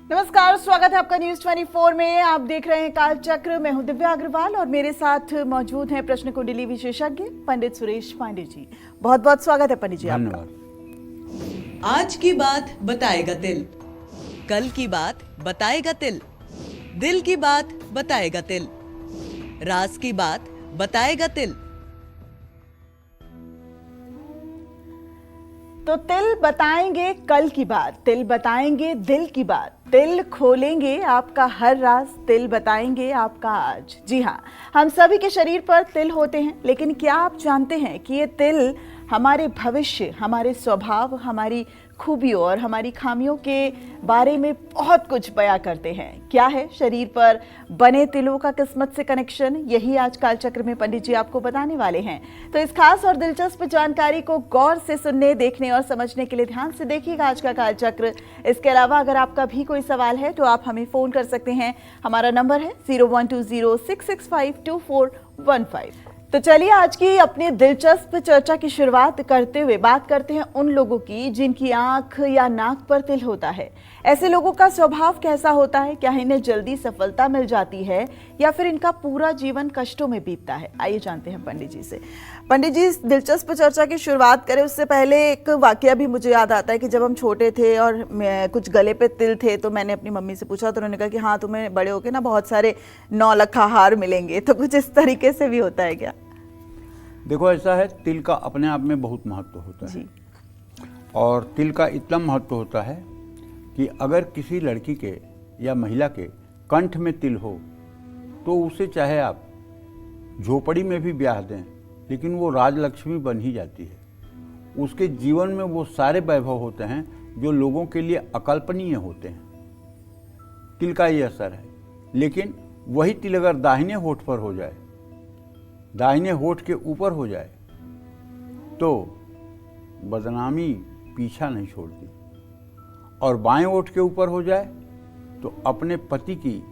नमस्कार, स्वागत है आपका न्यूज 24 में। आप देख रहे हैं काल चक्र। मैं हूं दिव्या अग्रवाल और मेरे साथ मौजूद हैं प्रश्न कुंडली विशेषज्ञ पंडित सुरेश पांडे जी। बहुत बहुत स्वागत है पंडित जी आपका। आज की बात बताएगा तिल, कल की बात बताएगा तिल, दिल की बात बताएगा तिल, राज की बात बताएगा तिल। तो तिल बताएंगे कल की बात, तिल बताएंगे दिल की बात, तिल खोलेंगे आपका हर राज, तिल बताएंगे आपका आज। जी हाँ, हम सभी के शरीर पर तिल होते हैं, लेकिन क्या आप जानते हैं कि ये तिल हमारे भविष्य, हमारे स्वभाव, हमारी खूबियों और हमारी खामियों के बारे में बहुत कुछ बयां करते हैं। क्या है शरीर पर बने तिलों का किस्मत से कनेक्शन, यही आज कालचक्र में पंडित जी आपको बताने वाले हैं। तो इस खास और दिलचस्प जानकारी को गौर से सुनने, देखने और समझने के लिए ध्यान से देखिएगा आज का कालचक्र। इसके अलावा अगर आपका भी कोई सवाल है तो आप हमें फोन कर सकते हैं। हमारा नंबर है 0120665241 तो चलिए आज की अपनी दिलचस्प चर्चा की शुरुआत करते हुए बात करते हैं उन लोगों की जिनकी आंख या नाक पर तिल होता है। ऐसे लोगों का स्वभाव कैसा होता है? क्या इन्हें जल्दी सफलता मिल जाती है या फिर इनका पूरा जीवन कष्टों में बीतता है? आइए जानते हैं पंडित जी से। पंडित जी, दिलचस्प चर्चा की शुरुआत करें उससे पहले एक वाकया भी मुझे याद आता है कि जब हम छोटे थे और कुछ गले पे तिल थे तो मैंने अपनी मम्मी से पूछा तो उन्होंने कहा कि हाँ, तुम्हें बड़े होके ना बहुत सारे 9 लखा हार मिलेंगे। तो कुछ इस तरीके से भी होता है क्या? देखो, ऐसा है, तिल का अपने आप में बहुत महत्व होता है और तिल का इतना महत्व होता है कि अगर किसी लड़की के या महिला के कंठ में तिल हो तो उसे चाहे आप झोपड़ी में भी ब्याह दें, लेकिन वो राजलक्ष्मी बन ही जाती है। उसके जीवन में वो सारे वैभव होते हैं जो लोगों के लिए अकल्पनीय होते हैं। तिल का ये असर है। लेकिन वही तिल अगर दाहिने होठ पर हो जाए, दाहिने होठ के ऊपर हो जाए, तो बदनामी पीछा नहीं छोड़ती, और बाएं होठ के ऊपर हो जाए तो अपने पति की,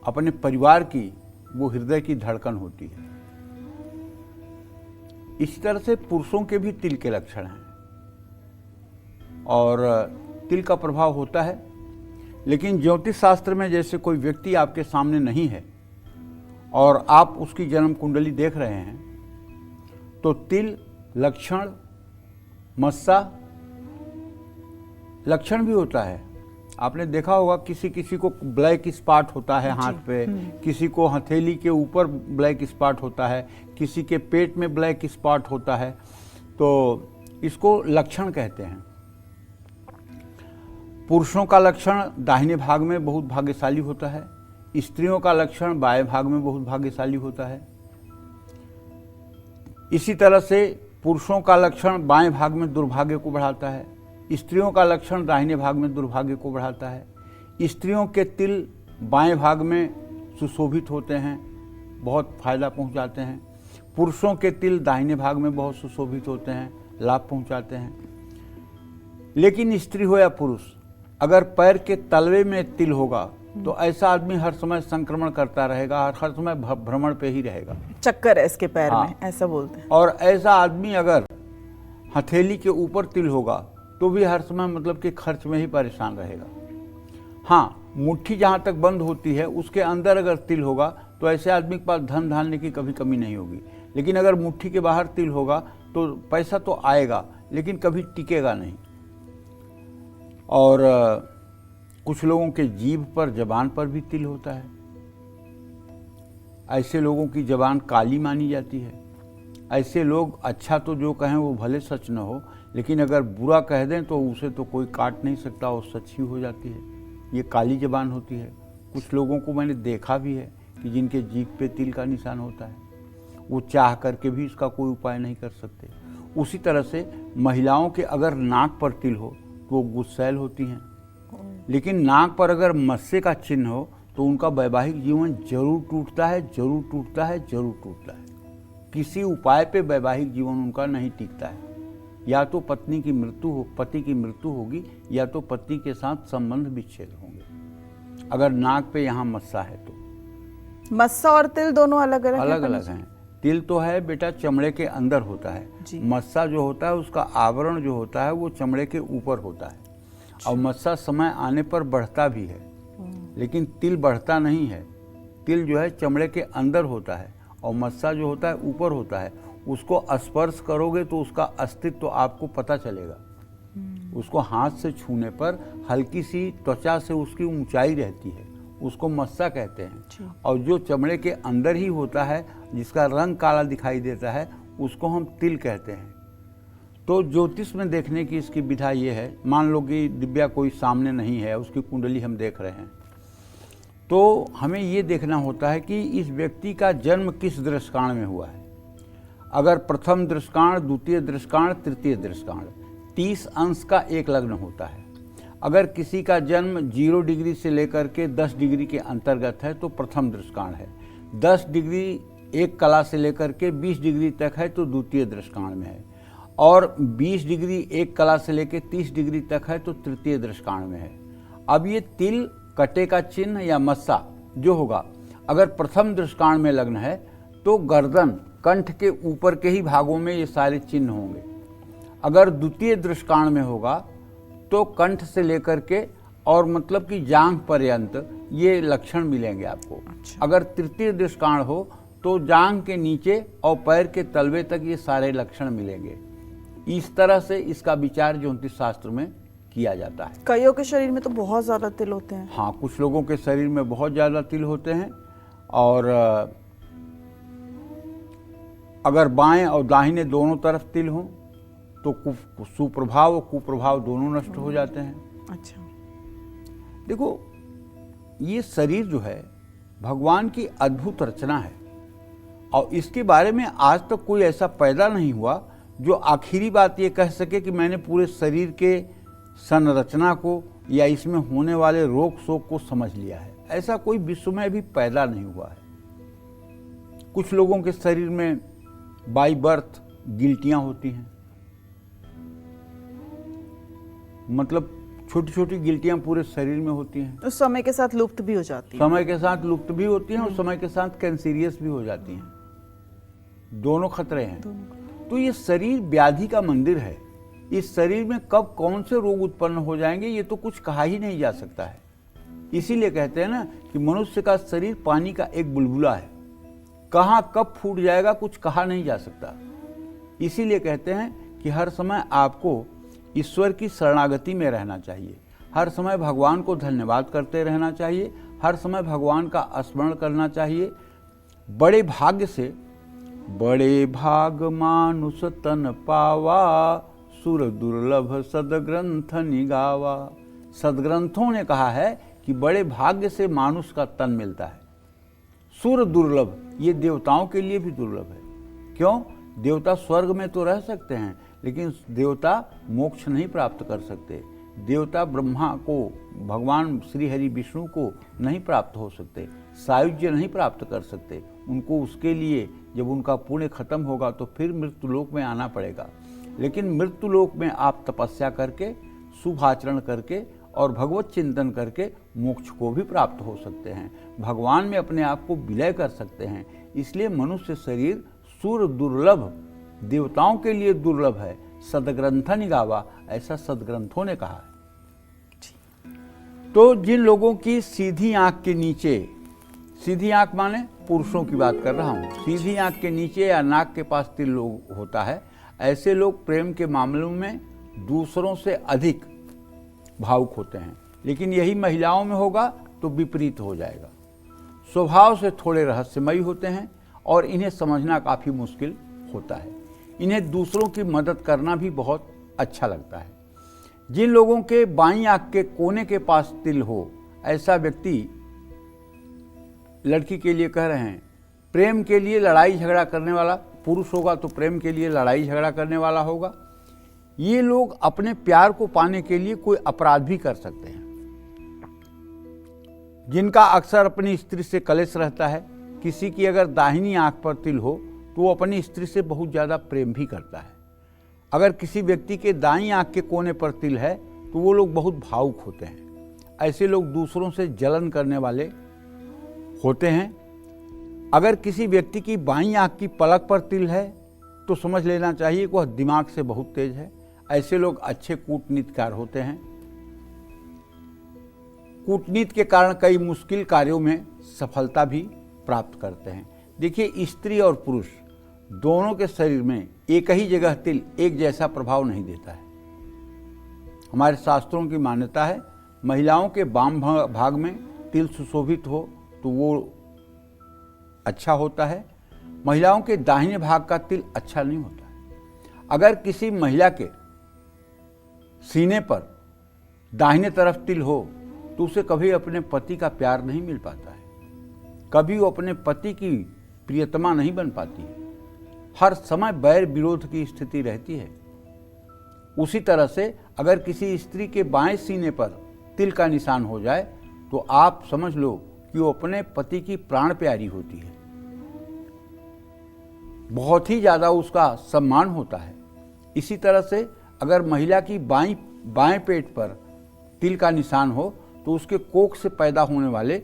अपने परिवार की वो हृदय की धड़कन होती है। इस तरह से पुरुषों के भी तिल के लक्षण हैं और तिल का प्रभाव होता है। लेकिन ज्योतिष शास्त्र में जैसे कोई व्यक्ति आपके सामने नहीं है और आप उसकी जन्म कुंडली देख रहे हैं तो तिल लक्षण, मस्सा लक्षण भी होता है। आपने देखा होगा किसी किसी को ब्लैक स्पॉट होता है हाथ पे, किसी को हथेली के ऊपर ब्लैक स्पॉट होता है, किसी के पेट में ब्लैक स्पॉट होता है। तो इसको लक्षण कहते हैं। पुरुषों का लक्षण दाहिने भाग में बहुत भाग्यशाली होता है, स्त्रियों का लक्षण बाएं भाग में बहुत भाग्यशाली होता है। इसी तरह से पुरुषों का लक्षण बाएं भाग में दुर्भाग्य को बढ़ाता है, स्त्रियों का लक्षण दाहिने भाग में दुर्भाग्य को बढ़ाता है। स्त्रियों के तिल बाएं भाग में सुशोभित होते हैं, बहुत फायदा पहुंचाते हैं। पुरुषों के तिल दाहिने भाग में बहुत सुशोभित होते हैं, लाभ पहुंचाते हैं। लेकिन स्त्री हो या पुरुष, अगर पैर के तलवे में तिल होगा तो ऐसा आदमी हर समय संक्रमण करता रहेगा, हर समय भ्रमण पे ही रहेगा, चक्कर है इसके पैर में, ऐसा बोलते हैं। और ऐसा आदमी अगर हथेली के ऊपर तिल होगा तो भी हर समय मतलब कि खर्च में ही परेशान रहेगा। हाँ, मुट्ठी जहाँ तक बंद होती है उसके अंदर अगर तिल होगा तो ऐसे आदमी के पास धन धान्य की कभी कमी नहीं होगी। लेकिन अगर मुट्ठी के बाहर तिल होगा तो पैसा तो आएगा लेकिन कभी टिकेगा नहीं। और कुछ लोगों के जीभ पर, जबान पर भी तिल होता है। ऐसे लोगों की जबान काली मानी जाती है। ऐसे लोग अच्छा तो जो कहें वो भले सच न हो, लेकिन अगर बुरा कह दें तो उसे तो कोई काट नहीं सकता, वो सच ही हो जाती है। ये काली जबान होती है। कुछ लोगों को मैंने देखा भी है कि जिनके जीभ पे तिल का निशान होता है, वो चाह करके भी इसका कोई उपाय नहीं कर सकते। उसी तरह से महिलाओं के अगर नाक पर तिल हो तो वो गुस्सैल होती हैं, लेकिन नाक पर अगर मस्से का चिन्ह हो तो उनका वैवाहिक जीवन जरूर टूटता है, जरूर टूटता है, जरूर टूटता है। किसी उपाय पे वैवाहिक जीवन उनका नहीं टिकता है। या तो पत्नी की मृत्यु हो, पति की मृत्यु होगी, या तो पति के साथ संबंध विच्छेद होंगे अगर नाक पे यहाँ मस्सा है तो। मस्सा और तिल दोनों अलग अलग हैं। तिल तो है बेटा चमड़े के अंदर होता है, मस्सा जो होता है उसका आवरण जो होता है वो चमड़े के ऊपर होता है। और मस्सा समय आने पर बढ़ता भी है, लेकिन तिल बढ़ता नहीं है। तिल जो है चमड़े के अंदर होता है और मस्सा जो होता है ऊपर होता है। उसको स्पर्श करोगे तो उसका अस्तित्व तो आपको पता चलेगा। उसको हाथ से छूने पर हल्की सी त्वचा से उसकी ऊंचाई रहती है, उसको मस्सा कहते हैं। और जो चमड़े के अंदर ही होता है, जिसका रंग काला दिखाई देता है, उसको हम तिल कहते हैं। तो ज्योतिष में देखने की इसकी विधा ये है, मान लो कि दिव्या कोई सामने नहीं है, उसकी कुंडली हम देख रहे हैं, तो हमें ये देखना होता है कि इस व्यक्ति का जन्म किस दृष्काण में हुआ है। अगर प्रथम दृष्काण, द्वितीय दृष्काण, तृतीय दृष्काण, 30 अंश का एक लग्न होता है। अगर किसी का जन्म 0 डिग्री से लेकर के 10 डिग्री के अंतर्गत है तो प्रथम दृष्काण है। 10 डिग्री एक कला से लेकर के 20 डिग्री तक है तो द्वितीय दृष्काण में है। और 20 डिग्री एक कला से लेकर 30 डिग्री तक है तो तृतीय दृष्काण में है। अब ये तिल, कटे का चिन्ह या मस्सा जो होगा, अगर प्रथम दृष्काण में लग्न है तो गर्दन, कंठ के ऊपर के ही भागों में ये सारे चिन्ह होंगे। अगर द्वितीय दृष्काण में होगा तो कंठ से लेकर के और मतलब कि जांघ पर्यंत ये लक्षण मिलेंगे आपको। अगर तृतीय दृष्काण हो तो जांघ के नीचे और पैर के तलवे तक ये सारे लक्षण मिलेंगे। इस तरह से इसका विचार ज्योतिष शास्त्र में किया जाता है। कईयों के शरीर में तो बहुत ज्यादा तिल होते हैं। हाँ, कुछ लोगों के शरीर में बहुत ज्यादा तिल होते हैं। और अगर बाएं और दाहिने दोनों तरफ तिल हो तो सुप्रभाव और कुप्रभाव दोनों नष्ट हो जाते हैं। अच्छा, देखो, ये शरीर जो है भगवान की अद्भुत रचना है और इसके बारे में आज तक कोई ऐसा पैदा नहीं हुआ जो आखिरी बात ये कह सके कि मैंने पूरे शरीर के संरचना को या इसमें होने वाले रोग शोक को समझ लिया है। ऐसा कोई विश्व में भी पैदा नहीं हुआ है। कुछ लोगों के शरीर में बाई बर्थ गिल्टियां होती हैं, मतलब छोटी छोटी गिल्टियां पूरे शरीर में होती हैं। उस समय के साथ लुप्त भी हो जाती है। समय के साथ लुप्त भी होती हैं और समय के साथ कैंसीरियस भी हो जाती हैं। दोनों खतरे हैं। तो ये शरीर व्याधि का मंदिर है। इस शरीर में कब कौन से रोग उत्पन्न हो जाएंगे ये तो कुछ कहा ही नहीं जा सकता है। इसीलिए कहते हैं ना कि मनुष्य का शरीर पानी का एक बुलबुला है, कहाँ कब फूट जाएगा कुछ कहा नहीं जा सकता। इसीलिए कहते हैं कि हर समय आपको ईश्वर की शरणागति में रहना चाहिए, हर समय भगवान को धन्यवाद करते रहना चाहिए, हर समय भगवान का स्मरण करना चाहिए। बड़े भाग्य से बड़े भाग मानुष तन पावा, सुर दुर्लभ सदग्रंथ निगावा। सदग्रंथों ने कहा है कि बड़े भाग्य से मानुष का तन मिलता है। सुर दुर्लभ, ये देवताओं के लिए भी दुर्लभ है। क्यों? देवता स्वर्ग में तो रह सकते हैं लेकिन देवता मोक्ष नहीं प्राप्त कर सकते। देवता ब्रह्मा को, भगवान श्री हरि विष्णु को नहीं प्राप्त हो सकते, सायुज्य नहीं प्राप्त कर सकते। उनको उसके लिए जब उनका पुण्य खत्म होगा तो फिर मृत्युलोक में आना पड़ेगा। लेकिन मृत्युलोक में आप तपस्या करके, शुभ आचरण करके और भगवत चिंतन करके मोक्ष को भी प्राप्त हो सकते हैं, भगवान में अपने आप को विलय कर सकते हैं। इसलिए मनुष्य शरीर सुर दुर्लभ, देवताओं के लिए दुर्लभ है। सदग्रंथ निगावा, ऐसा सदग्रंथों ने कहा है। तो जिन लोगों की सीधी आंख के नीचे, सीधी आंख माने पुरुषों की बात कर रहा हूँ, सीधी आंख के नीचे या नाक के पास तिल लोग होता है, ऐसे लोग प्रेम के मामलों में दूसरों से अधिक भावुक होते हैं। लेकिन यही महिलाओं में होगा तो विपरीत हो जाएगा। स्वभाव से थोड़े रहस्यमयी होते हैं और इन्हें समझना काफ़ी मुश्किल होता है। इन्हें दूसरों की मदद करना भी बहुत अच्छा लगता है। जिन लोगों के बाईं आंख के कोने के पास तिल हो, ऐसा व्यक्ति, लड़की के लिए कह रहे हैं, प्रेम के लिए लड़ाई झगड़ा करने वाला पुरुष होगा तो प्रेम के लिए लड़ाई झगड़ा करने वाला होगा। ये लोग अपने प्यार को पाने के लिए कोई अपराध भी कर सकते हैं। जिनका अक्सर अपनी स्त्री से कलेश रहता है, किसी की अगर दाहिनी आंख पर तिल हो तो वो अपनी स्त्री से बहुत ज़्यादा प्रेम भी करता है। अगर किसी व्यक्ति के दाईं आंख के कोने पर तिल है तो वो लोग बहुत भावुक होते हैं। ऐसे लोग दूसरों से जलन करने वाले होते हैं। अगर किसी व्यक्ति की बाईं आंख की पलक पर तिल है तो समझ लेना चाहिए कि वह दिमाग से बहुत तेज है। ऐसे लोग अच्छे कूटनीतिकार होते हैं। कूटनीति के कारण कई मुश्किल कार्यों में सफलता भी प्राप्त करते हैं। देखिए, स्त्री और पुरुष दोनों के शरीर में एक ही जगह तिल एक जैसा प्रभाव नहीं देता है। हमारे शास्त्रों की मान्यता है, महिलाओं के वाम भाग में तिल सुशोभित हो तो वो अच्छा होता है, महिलाओं के दाहिने भाग का तिल अच्छा नहीं होता है। अगर किसी महिला के सीने पर दाहिने तरफ तिल हो तो उसे कभी अपने पति का प्यार नहीं मिल पाता है, कभी वो अपने पति की प्रियतमा नहीं बन पाती है, हर समय बैर विरोध की स्थिति रहती है। उसी तरह से अगर किसी स्त्री के बाएं सीने पर तिल का निशान हो जाए तो आप समझ लो कि वो अपने पति की प्राण प्यारी होती है, बहुत ही ज्यादा उसका सम्मान होता है। इसी तरह से अगर महिला की बाएं पेट पर तिल का निशान हो तो उसके कोख से पैदा होने वाले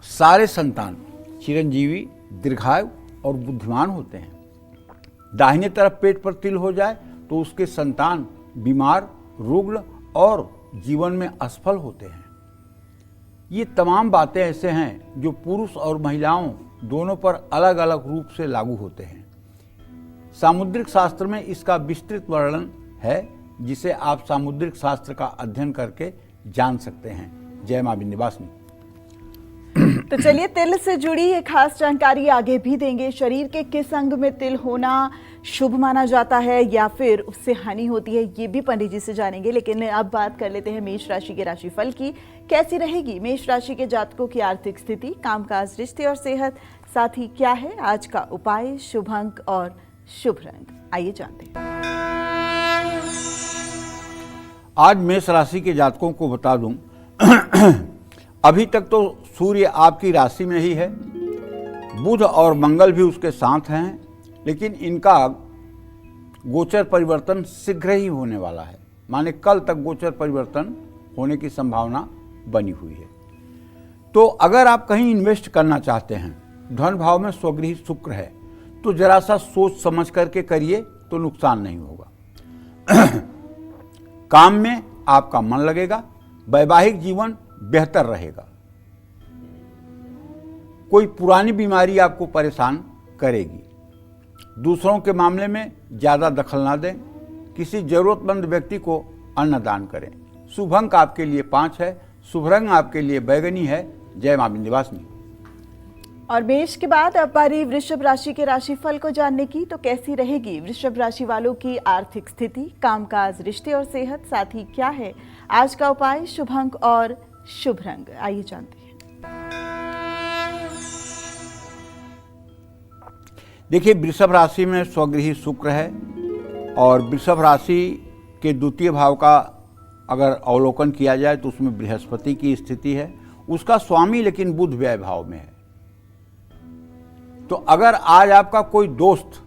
सारे संतान चिरंजीवी, दीर्घायु और बुद्धिमान होते हैं। दाहिने तरफ पेट पर तिल हो जाए तो उसके संतान बीमार, रुग्ण और जीवन में असफल होते हैं। ये तमाम बातें ऐसे हैं जो पुरुष और महिलाओं दोनों पर अलग अलग रूप से लागू होते हैं। सामुद्रिक शास्त्र में इसका विस्तृत वर्णन है, जिसे आप सामुद्रिक शास्त्र का अध्ययन करके जान सकते हैं। जय मां विंध्यवासिनी। तो चलिए, तिल से जुड़ी ये खास जानकारी आगे भी देंगे। शरीर के किस अंग में तिल होना शुभ माना जाता है या फिर उससे हानि होती है, ये भी पंडित जी से जानेंगे। लेकिन अब बात कर लेते हैं मेष राशि के राशिफल की। कैसी रहेगी मेष राशि के जातकों की आर्थिक स्थिति, कामकाज, रिश्ते और सेहत, साथ ही क्या है आज का उपाय, शुभ अंक और शुभ रंग, आइए जानते हैं। आज मेष राशि के जातकों को बता दूं, अभी तक तो सूर्य आपकी राशि में ही है, बुध और मंगल भी उसके साथ हैं, लेकिन इनका गोचर परिवर्तन शीघ्र ही होने वाला है। माने कल तक गोचर परिवर्तन होने की संभावना बनी हुई है। तो अगर आप कहीं इन्वेस्ट करना चाहते हैं, धन भाव में स्वगृही शुक्र है, तो जरा सा सोच समझ करके करिए तो नुकसान नहीं होगा। काम में आपका मन लगेगा, वैवाहिक जीवन बेहतर रहेगा। कोई पुरानी बीमारी आपको परेशान करेगी। दूसरों के मामले में ज्यादा दखल ना दें। किसी जरूरतमंद व्यक्ति को अन्न दान करें। शुभ अंक आपके लिए 5 है, शुभ रंग आपके लिए बैगनी है। जय मां विंध्यवासिनी। और मेष के बाद अब बारी वृषभ राशि के राशिफल को जानने की। तो कैसी रहेगी वृषभ राशि वालों की आर्थिक स्थिति, कामकाज, रिश्ते और सेहत, साथ ही क्या है आज का उपाय, शुभ अंक और शुभ रंग, आइए जानते हैं। देखिए, वृषभ राशि में स्वगृही शुक्र है और वृषभ राशि के द्वितीय भाव का अगर अवलोकन किया जाए तो उसमें बृहस्पति की स्थिति है। उसका स्वामी लेकिन बुध व्यय भाव में है। तो अगर आज आपका कोई दोस्त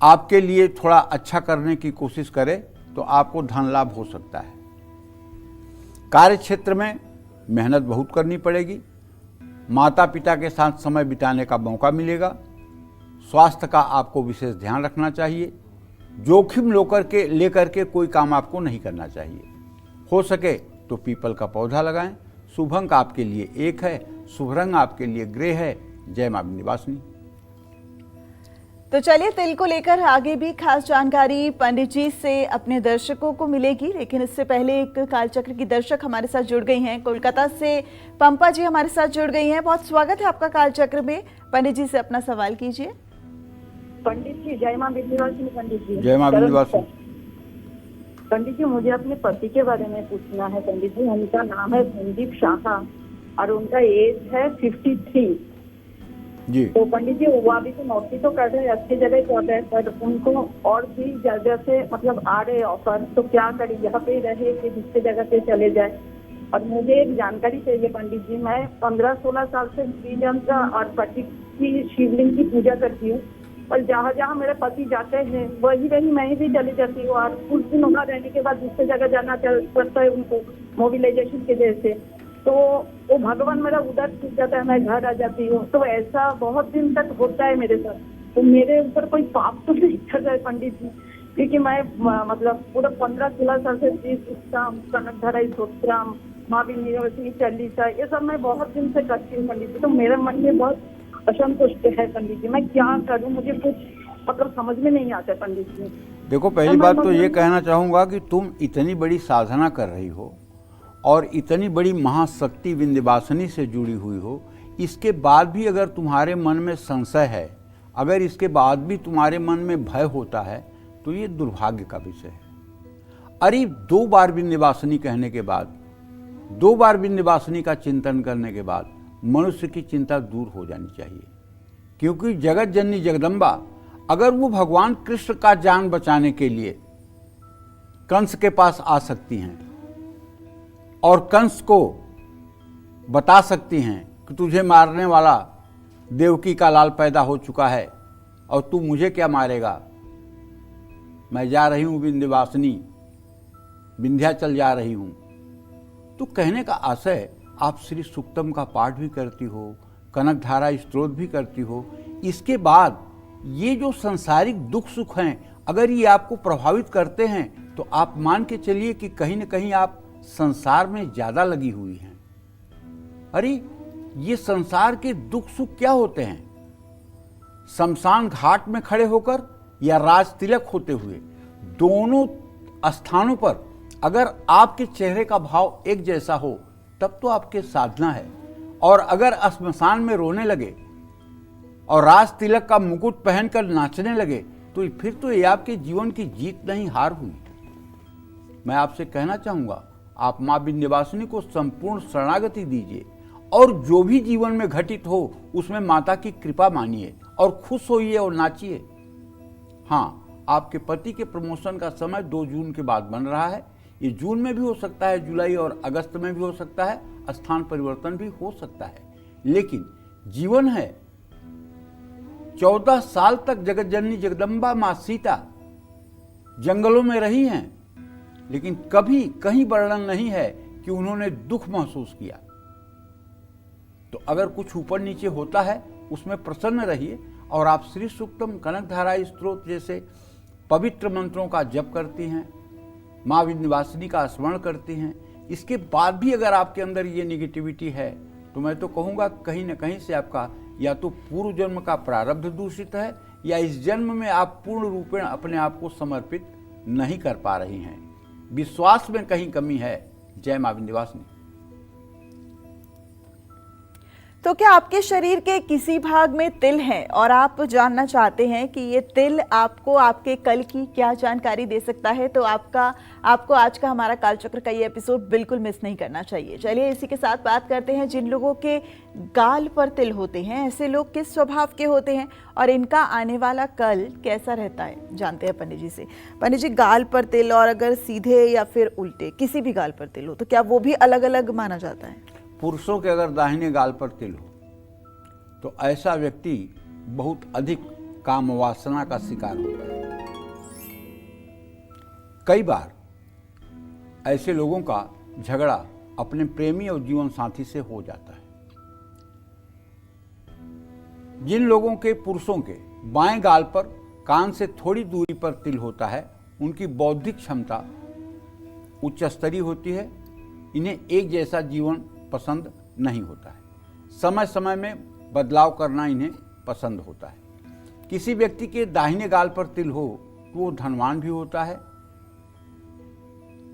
आपके लिए थोड़ा अच्छा करने की कोशिश करे तो आपको धन लाभ हो सकता है। कार्य क्षेत्र में मेहनत बहुत करनी पड़ेगी। माता पिता के साथ समय बिताने का मौका मिलेगा। स्वास्थ्य का आपको विशेष ध्यान रखना चाहिए। जोखिम लेकर के कोई काम आपको नहीं करना चाहिए। हो सके तो पीपल का पौधा लगाएं। शुभ अंक आपके लिए 1 है, शुभ रंग आपके लिए ग्रे है। जय मां विंध्यवासिनी। तो चलिए, तिल को लेकर आगे भी खास जानकारी पंडित जी से अपने दर्शकों को मिलेगी। लेकिन इससे पहले एक कालचक्र की दर्शक हमारे साथ जुड़ गई हैं। कोलकाता से पंपा जी हमारे साथ जुड़ गई हैं। बहुत स्वागत है आपका कालचक्र में। पंडित जी से अपना सवाल कीजिए। पंडित जी, जय मां विंध्यवासिनी। पंडित जी, जय मां विंध्यवासिनी। पंडित जी, मुझे अपने पति के बारे में पूछना है। पंडित जी, उनका नाम है संदीप शाह और उनका एज है 53 जी। तो पंडित जी, वो अभी तो नौकरी तो कर रहे हैं, अच्छी जगह कर रहे हैं, पर उनको और भी जगह से मतलब आ रहे ऑफर, तो क्या करें, यहाँ पे रहे कि दूसरी जगह पे चले जाए। और मुझे एक जानकारी चाहिए पंडित जी। मैं 15-16 साल से श्रीयंत्र और पति की शिवलिंग की पूजा करती हूँ, और जहाँ जहाँ मेरे पति जाते हैं वही मैं भी चली जाती हूँ। और कुछ दिन वहाँ रहने के बाद दूसरी जगह जाना पड़ता है उनको, मोबिलाइजेशन के जैसे। तो वो भगवान मेरा उधर छूट जाता है, मैं घर आ जाती हूँ। तो ऐसा बहुत दिन तक होता है मेरे साथ। तो मेरे ऊपर कोई पाप तो नहीं चल रहा है पंडित जी, क्योंकि मैं मतलब पूरा 15-16 साल से कनकधारा स्तोत्रम, महावीर चालीसा, ये सब मैं बहुत दिन से करती हूँ पंडित जी। तो मेरे मन में बहुत असंतुष्ट है पंडित जी, मैं क्या करूँ, मुझे कुछ मतलब समझ में नहीं आता पंडित जी। देखो, पहली बात तो ये कहना चाहूँगा कि तुम इतनी बड़ी साधना कर रही हो और इतनी बड़ी महाशक्ति विंध्यवासिनी से जुड़ी हुई हो, इसके बाद भी अगर तुम्हारे मन में संशय है, अगर इसके बाद भी तुम्हारे मन में भय होता है, तो ये दुर्भाग्य का विषय है। अरे 2 बार विंध्यवासिनी कहने के बाद, 2 बार विंध्यवासिनी का चिंतन करने के बाद मनुष्य की चिंता दूर हो जानी चाहिए। क्योंकि जगत जननी जगदम्बा अगर वो भगवान कृष्ण का जान बचाने के लिए कंस के पास आ सकती हैं और कंस को बता सकती हैं कि तुझे मारने वाला देवकी का लाल पैदा हो चुका है और तू मुझे क्या मारेगा, मैं जा रही हूं विंध्यवासिनी, विंध्याचल जा रही हूं। तो कहने का आशय, आप श्री सूक्तम का पाठ भी करती हो, कनकधारा स्तोत्र भी करती हो, इसके बाद ये जो सांसारिक दुख सुख हैं अगर ये आपको प्रभावित करते हैं तो आप मान के चलिए कि कहीं न कहीं आप संसार में ज्यादा लगी हुई हैं। अरे ये संसार के दुख सुख क्या होते हैं? शमशान घाट में खड़े होकर या राज तिलक होते हुए, दोनों स्थानों पर अगर आपके चेहरे का भाव एक जैसा हो तब तो आपके साधना है। और अगर श्मशान में रोने लगे और राज तिलक का मुकुट पहनकर नाचने लगे तो फिर तो ये आपके जीवन की जीत नहीं, हार हुई। मैं आपसे कहना चाहूंगा, आप मां विंध्यवासिनी को संपूर्ण शरणागति दीजिए और जो भी जीवन में घटित हो उसमें माता की कृपा मानिए और खुश होइए और नाचिए। हाँ, आपके पति के प्रमोशन का समय 2 जून के बाद बन रहा है। ये जून में भी हो सकता है, जुलाई और अगस्त में भी हो सकता है, स्थान परिवर्तन भी हो सकता है। लेकिन जीवन है, 14 साल तक जगत जननी जगदम्बा मां सीता जंगलों में रही हैं, लेकिन कभी कहीं वर्णन नहीं है कि उन्होंने दुख महसूस किया। तो अगर कुछ ऊपर नीचे होता है उसमें प्रसन्न रहिए और आप श्री सूक्तम, कनकधारा स्तोत्र जैसे पवित्र मंत्रों का जप करती हैं, मां विंध्यवासिनी का स्मरण करती हैं। इसके बाद भी अगर आपके अंदर ये निगेटिविटी है तो मैं तो कहूँगा कहीं न कहीं से आपका या तो पूर्व जन्म का प्रारब्ध दूषित है या इस जन्म में आप पूर्ण रूपेण अपने आप को समर्पित नहीं कर पा रही हैं। विश्वास में कहीं कमी है। जय मां विंध्यवासिनी। तो क्या आपके शरीर के किसी भाग में तिल है और आप जानना चाहते हैं कि ये तिल आपको आपके कल की क्या जानकारी दे सकता है, तो आपको आज का हमारा कालचक्र का ये एपिसोड बिल्कुल मिस नहीं करना चाहिए। चलिए इसी के साथ बात करते हैं, जिन लोगों के गाल पर तिल होते हैं, ऐसे लोग किस स्वभाव के होते हैं और इनका आने वाला कल कैसा रहता है, जानते हैं पंडित जी से। पंडित जी, गाल पर तिल और अगर सीधे या फिर उल्टे किसी भी गाल पर तिल हो तो क्या वो भी अलग अलग माना जाता है? पुरुषों के अगर दाहिने गाल पर तिल हो तो ऐसा व्यक्ति बहुत अधिक काम वासना का शिकार होता है। कई बार ऐसे लोगों का झगड़ा अपने प्रेमी और जीवन साथी से हो जाता है। जिन लोगों के, पुरुषों के बाएं गाल पर कान से थोड़ी दूरी पर तिल होता है, उनकी बौद्धिक क्षमता उच्च स्तरीय होती है। इन्हें एक जैसा जीवन पसंद नहीं होता है। समय समय में बदलाव करना इन्हें पसंद होता है। किसी व्यक्ति के दाहिने गाल पर तिल हो तो वो धनवान भी होता है।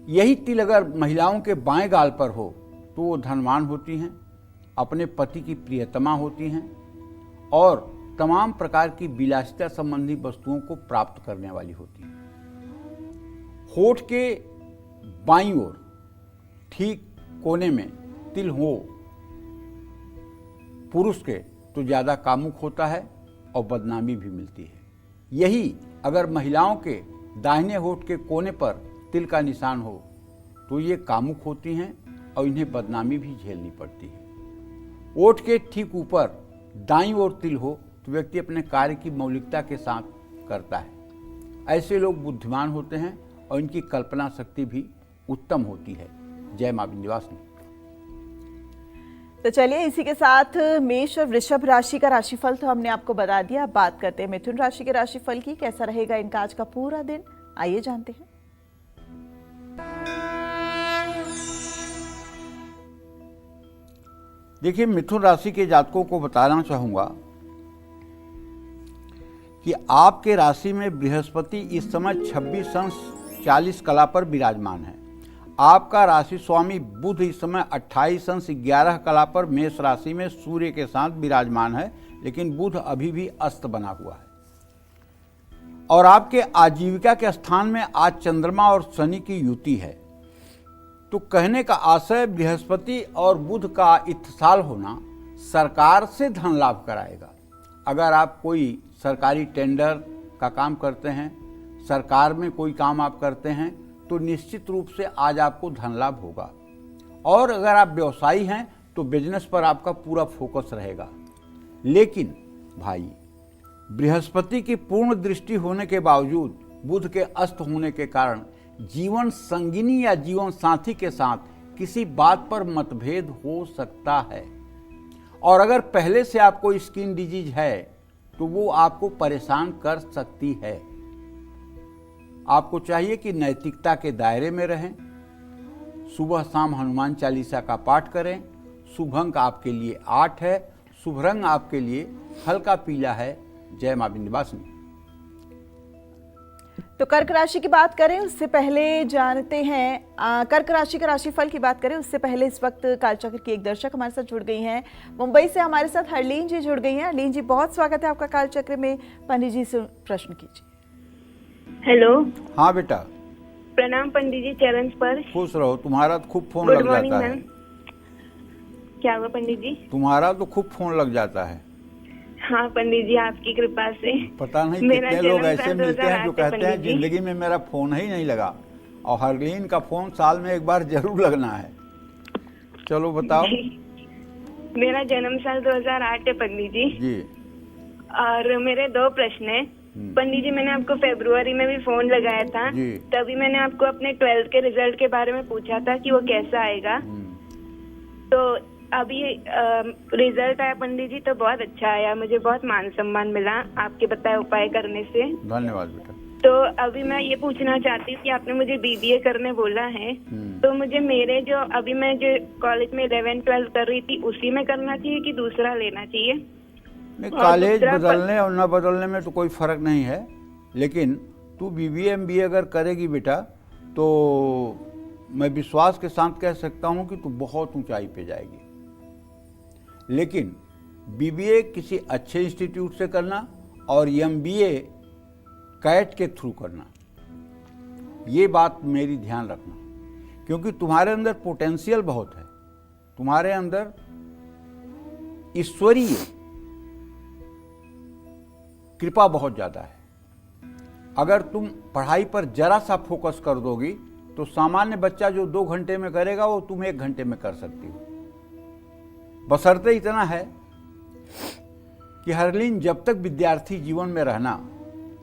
यही तिल अगर महिलाओं के बाएं गाल पर हो तो वो धनवान होती हैं, अपने पति की प्रियतमा होती हैं और तमाम प्रकार की विलासिता संबंधी वस्तुओं को प्राप्त करने वाली होती हैं। होठ के बाईं ओर ठीक कोने में तिल हो पुरुष के तो ज्यादा कामुक होता है और बदनामी भी मिलती है। यही अगर महिलाओं के दाहिने होठ के कोने पर तिल का निशान हो तो ये कामुक होती हैं और इन्हें बदनामी भी झेलनी पड़ती है। ओठ के ठीक ऊपर दाईं ओर तिल हो तो व्यक्ति अपने कार्य की मौलिकता के साथ करता है। ऐसे लोग बुद्धिमान होते हैं और इनकी कल्पना शक्ति भी उत्तम होती है। जय मां विंध्यवासिनी। तो चलिए इसी के साथ मेष और वृषभ राशि का राशिफल तो हमने आपको बता दिया। अब बात करते हैं मिथुन राशि के राशिफल की। कैसा रहेगा इनका आज का पूरा दिन, आइए जानते हैं। देखिए, मिथुन राशि के जातकों को बताना चाहूंगा कि आपके राशि में बृहस्पति इस समय 26 अंश 40 कला पर विराजमान है। आपका राशि स्वामी बुध इस समय 28 अंश 11 कला पर मेष राशि में सूर्य के साथ विराजमान है, लेकिन बुध अभी भी अस्त बना हुआ है। और आपके आजीविका के स्थान में आज चंद्रमा और शनि की युति है। तो कहने का आशय, बृहस्पति और बुध का इत्तेसाल होना सरकार से धन लाभ कराएगा। अगर आप कोई सरकारी टेंडर का काम करते हैं, सरकार में कोई काम आप करते हैं, तो निश्चित रूप से आज आपको धन लाभ होगा। और अगर आप व्यवसायी हैं तो बिजनेस पर आपका पूरा फोकस रहेगा। लेकिन भाई, बृहस्पति की पूर्ण दृष्टि होने के बावजूद बुध के अस्त होने के कारण जीवन संगिनी या जीवन साथी के साथ किसी बात पर मतभेद हो सकता है। और अगर पहले से आपको स्किन डिजीज है तो वो आपको परेशान कर सकती है। आपको चाहिए कि नैतिकता के दायरे में रहें, सुबह शाम हनुमान चालीसा का पाठ करें। शुभ अंक आपके लिए 8 है, शुभ रंग आपके लिए हल्का पीला है। जय मां विंध्यवासिनी। तो कर्क राशि की बात करें उससे पहले जानते हैं कर्क राशि के राशिफल की बात करें उससे पहले इस वक्त कालचक्र की एक दर्शक हमारे साथ जुड़ गई हैं। मुंबई से हमारे साथ हरलीन जी जुड़ गई हैं। हरलीन जी, बहुत स्वागत है आपका कालचक्र में। पंडित जी से प्रश्न कीजिए। हेलो। हाँ बेटा। प्रणाम पंडित जी, चरण पर। खुश रहो। तुम्हारा तो खूब फोन गुड लग मॉर्निंग जाता है। मैम। क्या हुआ पंडित जी? तुम्हारा तो खूब फोन लग जाता है। हाँ पंडित जी, आपकी कृपा से। पता नहीं मेरा कितने लोग जन्म ऐसे साल मिलते हैं जो 2008 कहते हैं पंडित जी। जिंदगी में मेरा फोन ही नहीं लगा। और हरलीन का फोन साल में एक बार जरूर लगना है। चलो बताओ। मेरा जन्म साल 2008 है पंडित जी। जी। और मेरे 2 प्रश्न हैं पंडित जी। मैंने आपको फरवरी में भी फोन लगाया था, जी। तभी मैंने आपको अपने 12th के रिजल्ट के बारे में पूछा था कि वो कैसा आएगा। तो अभी रिजल्ट आया पंडित जी, तो बहुत अच्छा आया। मुझे बहुत मान सम्मान मिला आपके बताए उपाय करने से। धन्यवाद बेटा। तो अभी मैं ये पूछना चाहती हूँ कि आपने मुझे बीबीए करने बोला है, तो मुझे मेरे जो अभी मैं जो कॉलेज में 11th 12th कर रही थी उसी में करना चाहिए कि दूसरा लेना चाहिए? नहीं, कॉलेज बदलने और न बदलने में तो कोई फर्क नहीं है। लेकिन तू बीबीए एमबीए अगर करेगी बेटा, तो मैं विश्वास के साथ कह सकता हूँ कि तू बहुत ऊंचाई पे जाएगी। लेकिन बीबीए किसी अच्छे इंस्टीट्यूट से करना और एमबीए कैट के थ्रू करना, ये बात मेरी ध्यान रखना। क्योंकि तुम्हारे अंदर पोटेंशियल बहुत है, तुम्हारे अंदर ईश्वरीय कृपा बहुत ज़्यादा है। अगर तुम पढ़ाई पर जरा सा फोकस कर दोगी तो सामान्य बच्चा जो 2 घंटे में करेगा वो तुम 1 घंटे में कर सकती हो। बशर्ते इतना है कि हरलीन, जब तक विद्यार्थी जीवन में रहना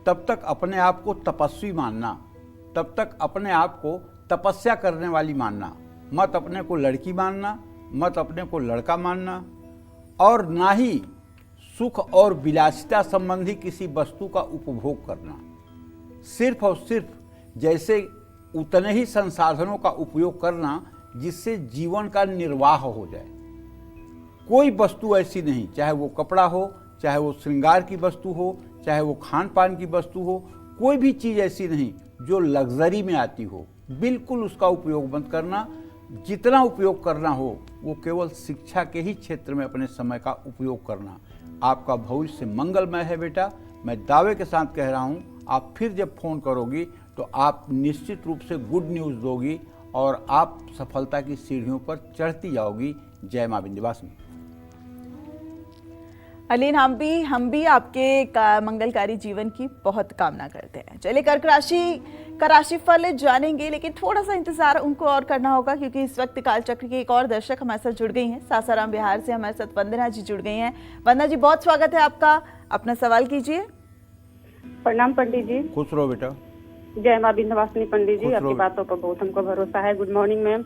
तब तक अपने आप को तपस्वी मानना, तब तक अपने आप को तपस्या करने वाली मानना। मत अपने को लड़की मानना, मत अपने को लड़का मानना, और ना ही सुख और विलासिता संबंधी किसी वस्तु का उपभोग करना। सिर्फ और सिर्फ जैसे उतने ही संसाधनों का उपयोग करना जिससे जीवन का निर्वाह हो जाए। कोई वस्तु ऐसी नहीं, चाहे वो कपड़ा हो, चाहे वो श्रृंगार की वस्तु हो, चाहे वो खान पान की वस्तु हो, कोई भी चीज़ ऐसी नहीं जो लग्जरी में आती हो। बिल्कुल उसका उपयोग मत करना। जितना उपयोग करना हो वो केवल शिक्षा के ही क्षेत्र में अपने समय का उपयोग करना। आपका भविष्य मंगलमय है बेटा। मैं दावे के साथ कह रहा हूँ, आप फिर जब फ़ोन करोगी तो आप निश्चित रूप से गुड न्यूज़ दोगी और आप सफलता की सीढ़ियों पर चढ़ती जाओगी। जय मां विंध्यवासिनी। अलीन, हम भी आपके मंगलकारी जीवन की बहुत कामना करते हैं। चलिए, कर्क राशि का राशिफल जानेंगे, लेकिन थोड़ा सा इंतजार उनको और करना होगा क्योंकि इस वक्त कालचक्र की एक और दर्शक हमारे साथ जुड़ गई हैं। सासाराम बिहार से हमारे साथ वंदना जी जुड़ गई हैं। वंदना जी, बहुत स्वागत है आपका। अपना सवाल कीजिए। प्रणाम पंडित जी। खुश रहो बेटा। जय मां विंध्यवासिनी। पंडित जी, खुश आपकी रहो। बातों पर बहुत हमको भरोसा है। Good morning ma'am.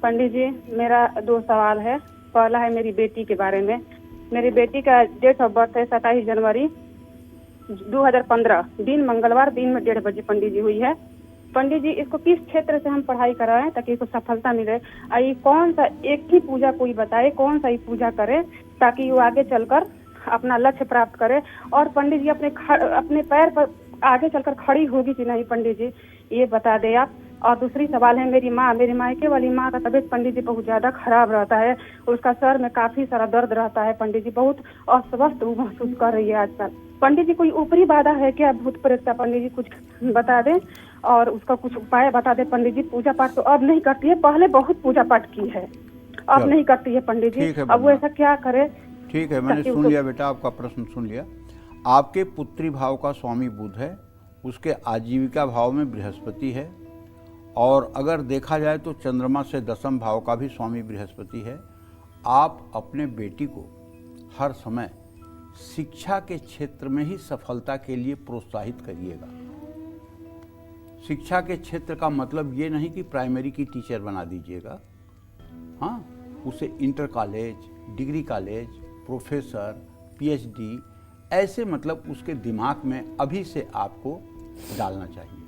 Pandit ji, मेरा 2 सवाल है। पहला है मेरी बेटी के बारे में। मेरी बेटी का डेट ऑफ बर्थ है 27 जनवरी 2015 दिन मंगलवार दिन में 1:30 बजे पंडित जी हुई है। पंडित जी इसको किस क्षेत्र से हम पढ़ाई कराएं ताकि इसको सफलता मिले, और ये कौन सा एक ही पूजा कोई बताए, कौन सा ही पूजा करे ताकि वो आगे चलकर अपना लक्ष्य प्राप्त करे। और पंडित जी अपने पैर पर आगे चलकर खड़ी होगी कि नहीं पंडित जी, ये बता दे आप। और दूसरी सवाल है, मेरी मायके वाली माँ का तबीयत पंडित जी बहुत ज्यादा खराब रहता है, उसका सर में काफी सारा दर्द रहता है पंडित जी, बहुत अस्वस्थ महसूस कर रही है आजकल। पंडित जी कोई ऊपरी बाधा है क्या भूत प्रेत का, पंडित जी कुछ बता दें और उसका कुछ उपाय बता दे पंडित जी। पूजा पाठ तो अब नहीं करती है, पहले बहुत पूजा पाठ की है, अब नहीं करती है पंडित जी, अब वो ऐसा क्या करे। ठीक है, मैंने सुन लिया बेटा, आपका प्रश्न सुन लिया। आपके पुत्री भाव का स्वामी बुध है, उसके आजीविका भाव में बृहस्पति है, और अगर देखा जाए तो चंद्रमा से 10वें भाव का भी स्वामी बृहस्पति है। आप अपने बेटी को हर समय शिक्षा के क्षेत्र में ही सफलता के लिए प्रोत्साहित करिएगा। शिक्षा के क्षेत्र का मतलब ये नहीं कि प्राइमरी की टीचर बना दीजिएगा, हाँ, उसे inter college, degree college, professor, PhD, ऐसे मतलब उसके दिमाग में अभी से आपको डालना चाहिए।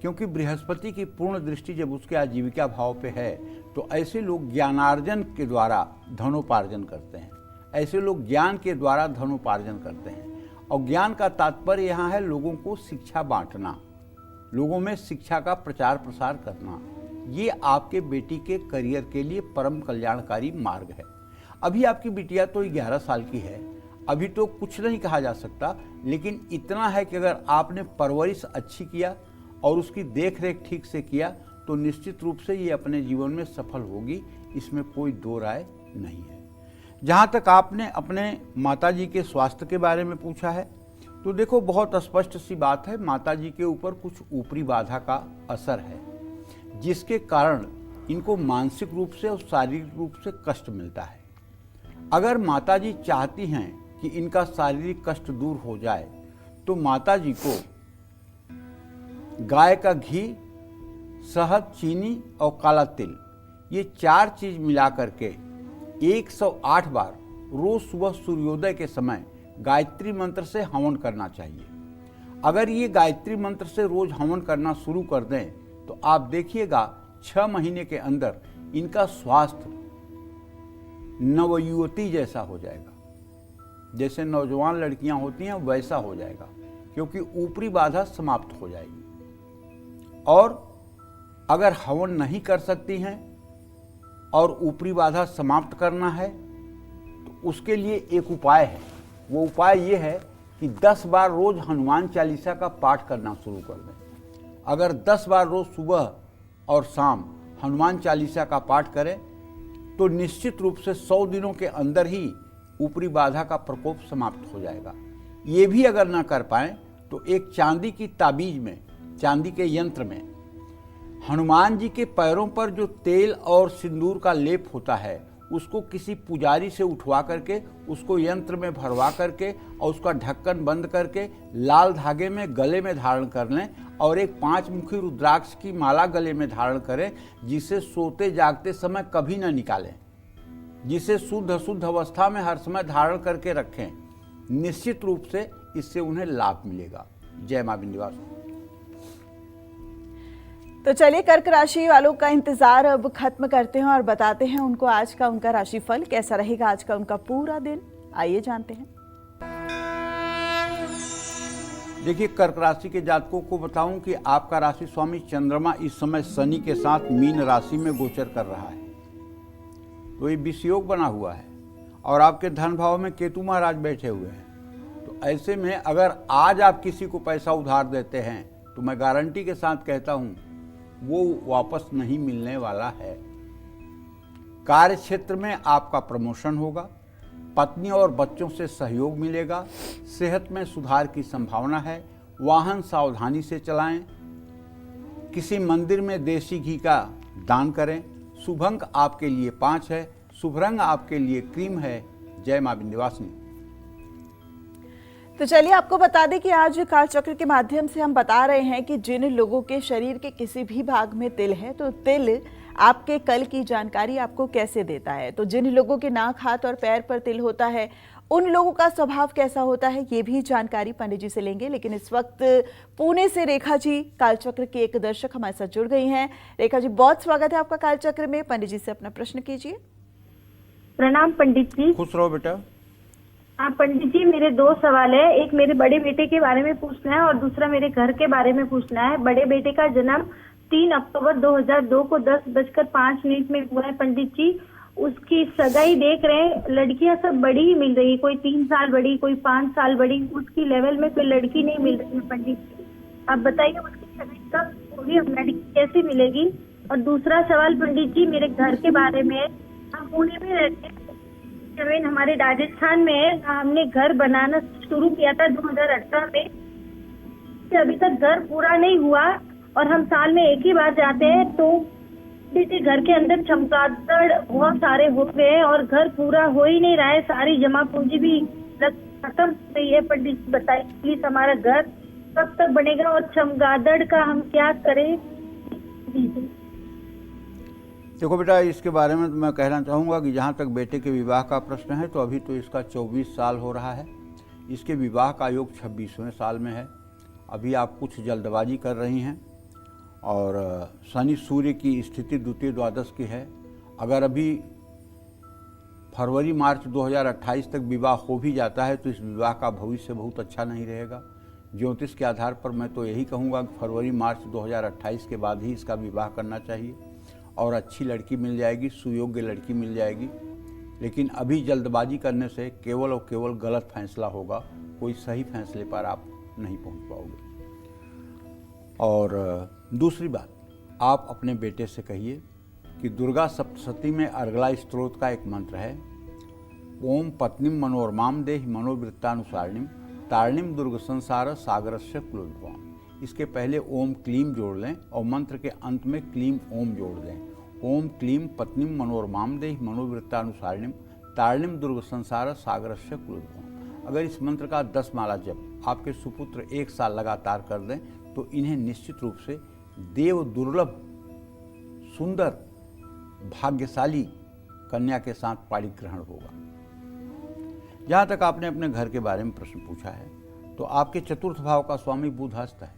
क्योंकि बृहस्पति की पूर्ण दृष्टि जब उसके आजीविका भाव पे है तो ऐसे लोग ज्ञानार्जन के द्वारा धनोपार्जन करते हैं, ऐसे लोग ज्ञान के द्वारा धनोपार्जन करते हैं। और ज्ञान का तात्पर्य यहाँ है लोगों को शिक्षा बांटना, लोगों में शिक्षा का प्रचार प्रसार करना। ये आपके बेटी के करियर के लिए परम कल्याणकारी मार्ग है। अभी आपकी बिटिया तो 11 साल की है, अभी तो कुछ नहीं कहा जा सकता, लेकिन इतना है कि अगर आपने परवरिश अच्छी किया और उसकी देख रेख ठीक से किया तो निश्चित रूप से ये अपने जीवन में सफल होगी, इसमें कोई दो राय नहीं है। जहाँ तक आपने अपने माताजी के स्वास्थ्य के बारे में पूछा है तो देखो, बहुत स्पष्ट सी बात है, माताजी के ऊपर कुछ ऊपरी बाधा का असर है, जिसके कारण इनको मानसिक रूप से और शारीरिक रूप से कष्ट मिलता है। अगर माताजी चाहती हैं कि इनका शारीरिक कष्ट दूर हो जाए तो माताजी को गाय का घी, शहद, चीनी और काला तिल, ये 4 चीज मिला करके 108 बार रोज सुबह सूर्योदय के समय गायत्री मंत्र से हवन करना चाहिए। अगर ये गायत्री मंत्र से रोज हवन करना शुरू कर दें तो आप देखिएगा 6 महीने के अंदर इनका स्वास्थ्य नवयुवती जैसा हो जाएगा, जैसे नौजवान लड़कियां होती हैं वैसा हो जाएगा, क्योंकि ऊपरी बाधा समाप्त हो जाएगी। और अगर हवन नहीं कर सकती हैं और ऊपरी बाधा समाप्त करना है तो उसके लिए एक उपाय है। वो उपाय ये है कि 10 बार रोज हनुमान चालीसा का पाठ करना शुरू कर दें। अगर 10 बार रोज सुबह और शाम हनुमान चालीसा का पाठ करें तो निश्चित रूप से 100 दिनों के अंदर ही ऊपरी बाधा का प्रकोप समाप्त हो जाएगा। ये भी अगर ना कर पाएं तो एक चांदी की ताबीज में, चांदी के यंत्र में हनुमान जी के पैरों पर जो तेल और सिंदूर का लेप होता है उसको किसी पुजारी से उठवा करके उसको यंत्र में भरवा करके और उसका ढक्कन बंद करके लाल धागे में गले में धारण कर लें और एक 5 मुखी रुद्राक्ष की माला गले में धारण करें, जिसे सोते जागते समय कभी न निकालें, जिसे शुद्ध अशुद्ध अवस्था में हर समय धारण करके रखें। निश्चित रूप से इससे उन्हें लाभ मिलेगा। जय मां विंध्यवासिनी। तो चलिए कर्क राशि वालों का इंतजार अब खत्म करते हैं और बताते हैं उनको आज का उनका राशिफल कैसा रहेगा, आज का उनका पूरा दिन। आइए जानते हैं। देखिए, कर्क राशि के जातकों को बताऊं कि आपका राशि स्वामी चंद्रमा इस समय शनि के साथ मीन राशि में गोचर कर रहा है, तो ये विषयोग बना हुआ है और आपके धन भाव में केतु महाराज बैठे हुए हैं। तो ऐसे में अगर आज आप किसी को पैसा उधार देते हैं तो मैं गारंटी के साथ कहता हूं वो वापस नहीं मिलने वाला है। कार्य क्षेत्र में आपका प्रमोशन होगा, पत्नी और बच्चों से सहयोग मिलेगा, सेहत में सुधार की संभावना है, वाहन सावधानी से चलाएं, किसी मंदिर में देसी घी का दान करें। शुभ अंक आपके लिए 5 है, शुभ रंग आपके लिए क्रीम है। जय मां विंध्यवासिनी। तो चलिए आपको बता दें कि आज कालचक्र के माध्यम से हम बता रहे हैं कि जिन लोगों के शरीर के किसी भी भाग में तिल है तो तिल आपके कल की जानकारी आपको कैसे देता है। तो जिन लोगों के नाक, हाथ और पैर पर तिल होता है उन लोगों का स्वभाव कैसा होता है, ये भी जानकारी पंडित जी से लेंगे। लेकिन इस वक्त पुणे से रेखा जी, कालचक्र की एक दर्शक हमारे साथ जुड़ गई हैं। रेखा जी, बहुत स्वागत है आपका कालचक्र में। पंडित जी से अपना प्रश्न कीजिए। प्रणाम पंडित जी। खुश रहो बेटा। हाँ पंडित जी, मेरे 2 सवाल है। एक मेरे बड़े बेटे के बारे में पूछना है और दूसरा मेरे घर के बारे में पूछना है। बड़े बेटे का जन्म 3 अक्टूबर 2002 को 10:05 में हुआ है पंडित जी। उसकी सगाई देख रहे हैं, लड़कियां सब बड़ी ही मिल रही है, कोई 3 साल बड़ी, कोई 5 साल बड़ी, उसकी लेवल में कोई लड़की नहीं मिल रही है पंडित जी। आप बताइए उसकी सगाई कब होगी, लड़की कैसे मिलेगी। और दूसरा सवाल पंडित जी मेरे घर के बारे में है। हम पुणे में रहते हैं, जमीन हमारे राजस्थान में है। हमने घर बनाना शुरू किया था 2018 में, अभी तक घर पूरा नहीं हुआ और हम साल में एक ही बार जाते हैं। तो जैसे घर के अंदर चमगादड़ बहुत सारे हो गए हैं और घर पूरा हो ही नहीं रहा है, सारी जमा पूंजी भी खत्म हो गई है। पंडित बताइए प्लीज हमारा घर कब तक बनेगा और चमगादड़ का हम क्या करें। देखो बेटा, इसके बारे में तो मैं कहना चाहूँगा कि जहाँ तक बेटे के विवाह का प्रश्न है तो अभी तो इसका 24 साल हो रहा है। इसके विवाह का योग 26वें साल में है। अभी आप कुछ जल्दबाजी कर रही हैं और शनि सूर्य की स्थिति द्वितीय द्वादश की है। अगर अभी फरवरी मार्च 2028 तक विवाह हो भी जाता है तो इस विवाह का भविष्य बहुत अच्छा नहीं रहेगा। ज्योतिष के आधार पर मैं तो यही कहूँगा कि फरवरी मार्च 2028 के बाद ही इसका विवाह करना चाहिए और अच्छी लड़की मिल जाएगी, सुयोग्य लड़की मिल जाएगी। लेकिन अभी जल्दबाजी करने से केवल और केवल गलत फैसला होगा, कोई सही फैसले पर आप नहीं पहुंच पाओगे। और दूसरी बात, आप अपने बेटे से कहिए कि दुर्गा सप्तशती में अर्गला स्त्रोत का एक मंत्र है, ओम पत्नीम मनोरमाम देहि मनोवृत्तानुसारिणीम तारिणीम दुर्ग संसार सागरस्य कुलोद्भवाम। इसके पहले ओम क्लीम जोड़ लें और मंत्र के अंत में क्लीम ओम जोड़ दें। ओम क्लीम पत्नीम मनोरमाम देहि मनोवृत्तानुसारिणीम तारिणीम दुर्ग संसार सागरस्य कुलोद्भवाम। अगर इस मंत्र का 10 माला जप आपके सुपुत्र 1 साल लगातार कर दें तो इन्हें निश्चित रूप से देव दुर्लभ सुंदर भाग्यशाली कन्या के साथ पाणी ग्रहण होगा। जहाँ तक आपने अपने घर के बारे में प्रश्न पूछा है तो आपके चतुर्थ भाव का स्वामी बुध हस्त है।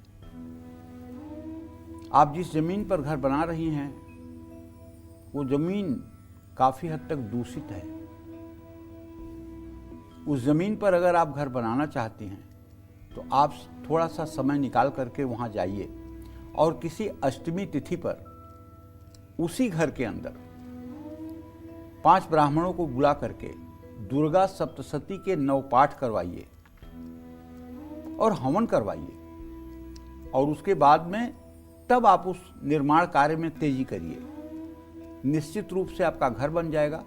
आप जिस जमीन पर घर बना रही हैं वो जमीन काफी हद तक दूषित है। उस जमीन पर अगर आप घर बनाना चाहती हैं तो आप थोड़ा सा समय निकाल करके वहां जाइए और किसी अष्टमी तिथि पर उसी घर के अंदर 5 ब्राह्मणों को बुला करके दुर्गा सप्तशती के 9 पाठ करवाइए और हवन करवाइए और उसके बाद में तब आप उस निर्माण कार्य में तेजी करिए। निश्चित रूप से आपका घर बन जाएगा।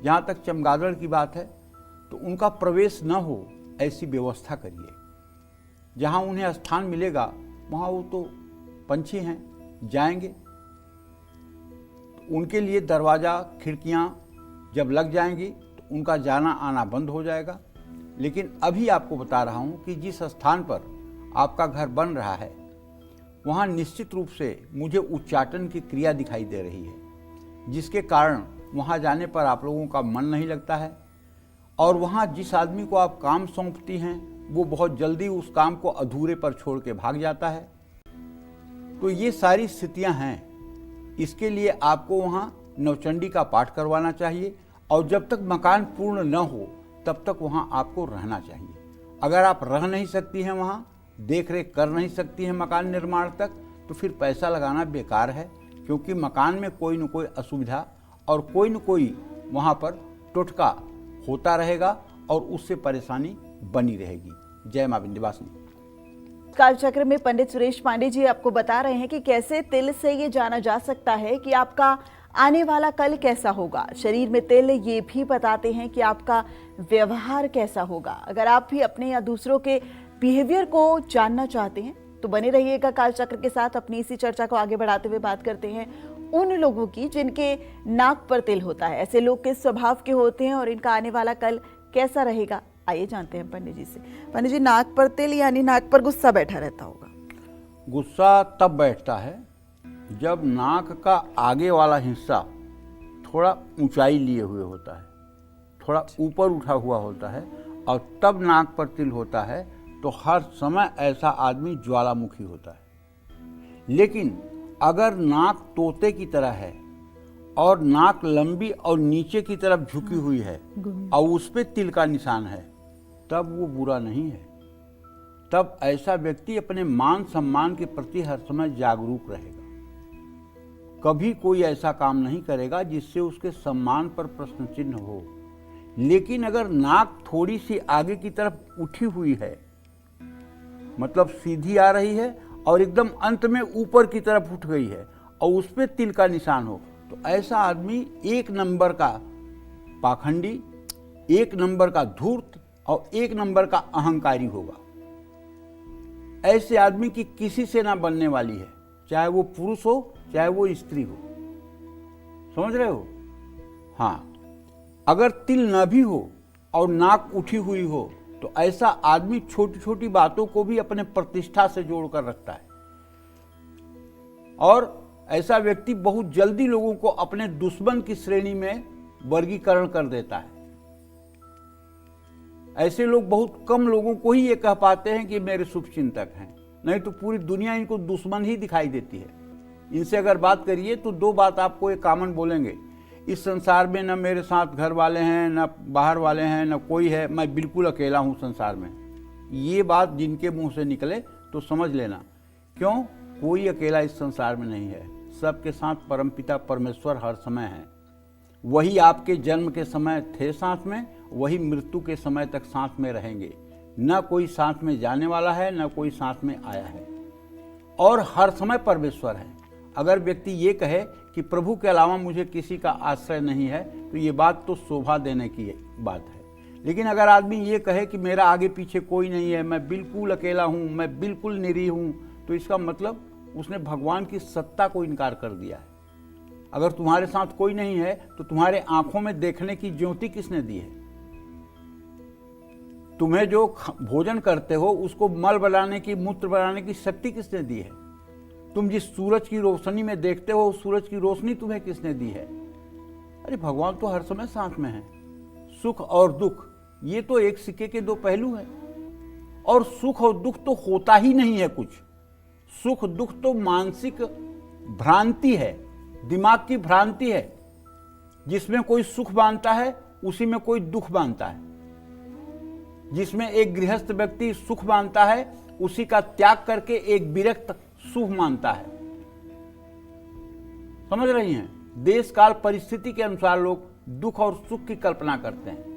जहाँ तक चमगादड़ की बात है तो उनका प्रवेश न हो ऐसी व्यवस्था करिए। जहाँ उन्हें स्थान मिलेगा वहाँ वो तो पंछी हैं, जाएंगे। तो उनके लिए दरवाज़ा खिड़कियाँ जब लग जाएंगी तो उनका जाना आना बंद हो जाएगा। लेकिन अभी आपको बता रहा हूँ कि जिस स्थान पर आपका घर बन रहा है वहाँ निश्चित रूप से मुझे उच्चाटन की क्रिया दिखाई दे रही है, जिसके कारण वहाँ जाने पर आप लोगों का मन नहीं लगता है और वहाँ जिस आदमी को आप काम सौंपती हैं वो बहुत जल्दी उस काम को अधूरे पर छोड़ के भाग जाता है। तो ये सारी स्थितियाँ हैं। इसके लिए आपको वहाँ नवचंडी का पाठ करवाना चाहिए और जब तक मकान पूर्ण न हो तब तक वहाँ आपको रहना चाहिए। अगर आप रह नहीं सकती हैं, वहाँ देख रेख कर नहीं सकती हैं मकान निर्माण तक, तो फिर पैसा लगाना बेकार है, क्योंकि मकान में कोई न कोई असुविधा और कोई न कोई वहाँ पर टोटका होता रहेगा और उससे परेशानी बनी रहेगी। जय मां विंध्यवासिनी। कालचक्र में पंडित सुरेश पांडे जी आपको बता रहे हैं कि कैसे तिल से ये जाना जा सकता है कि आपका आने वाला कल कैसा होगा। शरीर में तिल ये भी बताते हैं कि आपका व्यवहार कैसा होगा। अगर आप भी अपने या दूसरों के बिहेवियर को जानना चाहते हैं तो बने रहिएगा कालचक्र के साथ। अपनी इसी चर्चा को आगे बढ़ाते हुए बात करते हैं उन लोगों की जिनके नाक पर तिल होता है। ऐसे लोग किस स्वभाव के होते हैं और इनका आने वाला कल कैसा रहेगा, आइए जानते हैं पंडित जी से। पंडित जी, नाक पर तिल यानी नाक पर गुस्सा बैठा रहता होगा। गुस्सा तब बैठता है जब नाक का आगे वाला हिस्सा थोड़ा ऊंचाई लिए हुए होता है, थोड़ा ऊपर उठा हुआ होता है और तब नाक पर तिल होता है, तो हर समय ऐसा आदमी ज्वालामुखी होता है। लेकिन अगर नाक तोते की तरह है और नाक लंबी और नीचे की तरफ झुकी हुई है और उस पे तिल का निशान है, तब वो बुरा नहीं है। तब ऐसा व्यक्ति अपने मान सम्मान के प्रति हर समय जागरूक रहेगा। कभी कोई ऐसा काम नहीं करेगा जिससे उसके सम्मान पर प्रश्न चिन्ह हो। लेकिन अगर नाक थोड़ी सी आगे की तरफ उठी हुई है, मतलब सीधी आ रही है और एकदम अंत में ऊपर की तरफ उठ गई है और उस पर तिल का निशान हो, तो ऐसा आदमी 1 नंबर का पाखंडी, 1 नंबर का धूर्त और 1 नंबर का अहंकारी होगा। ऐसे आदमी की किसी से ना बनने वाली है, चाहे वो पुरुष हो चाहे वो स्त्री हो। समझ रहे हो? हाँ, अगर तिल न भी हो और नाक उठी हुई हो, तो ऐसा आदमी छोटी छोटी बातों को भी अपने प्रतिष्ठा से जोड़कर रखता है और ऐसा व्यक्ति बहुत जल्दी लोगों को अपने दुश्मन की श्रेणी में वर्गीकरण कर देता है। ऐसे लोग बहुत कम लोगों को ही ये कह पाते हैं कि मेरे शुभचिंतक हैं, नहीं तो पूरी दुनिया इनको दुश्मन ही दिखाई देती है। इनसे अगर बात करिए तो 2 बात आपको एक कॉमन बोलेंगे, इस संसार में न मेरे साथ घर वाले हैं, न बाहर वाले हैं, न कोई है, मैं बिल्कुल अकेला हूँ संसार में। ये बात जिनके मुंह से निकले तो समझ लेना, क्यों? कोई अकेला इस संसार में नहीं है। सबके साथ परमपिता परमेश्वर हर समय है। वही आपके जन्म के समय थे साथ में, वही मृत्यु के समय तक साथ में रहेंगे। न कोई साथ में जाने वाला है, न कोई साथ में आया है, और हर समय परमेश्वर है। अगर व्यक्ति ये कहे कि प्रभु के अलावा मुझे किसी का आश्रय नहीं है, तो ये बात तो शोभा देने की बात है। लेकिन अगर आदमी ये कहे कि मेरा आगे पीछे कोई नहीं है, मैं बिल्कुल अकेला हूँ, मैं बिल्कुल निरीह हूँ, तो इसका मतलब उसने भगवान की सत्ता को इनकार कर दिया है। अगर तुम्हारे साथ कोई नहीं है तो तुम्हारे आंखों में देखने की ज्योति किसने दी है? तुम्हें जो भोजन करते हो उसको मल बनाने की, मूत्र बनाने की शक्ति किसने दी है? तुम जिस सूरज की रोशनी में देखते हो उस सूरज की रोशनी तुम्हें किसने दी है? अरे भगवान तो हर समय साथ में है। सुख और दुख ये तो एक सिक्के के 2 पहलू हैं, और सुख और दुख तो होता ही नहीं है कुछ। सुख दुख तो मानसिक भ्रांति है, दिमाग की भ्रांति है। जिसमें कोई सुख मानता है उसी में कोई दुख मानता है। जिसमें एक गृहस्थ व्यक्ति सुख मानता है उसी का त्याग करके एक विरक्त सुख मानता है। समझ रही हैं? देश काल परिस्थिति के अनुसार लोग दुख और सुख की कल्पना करते हैं।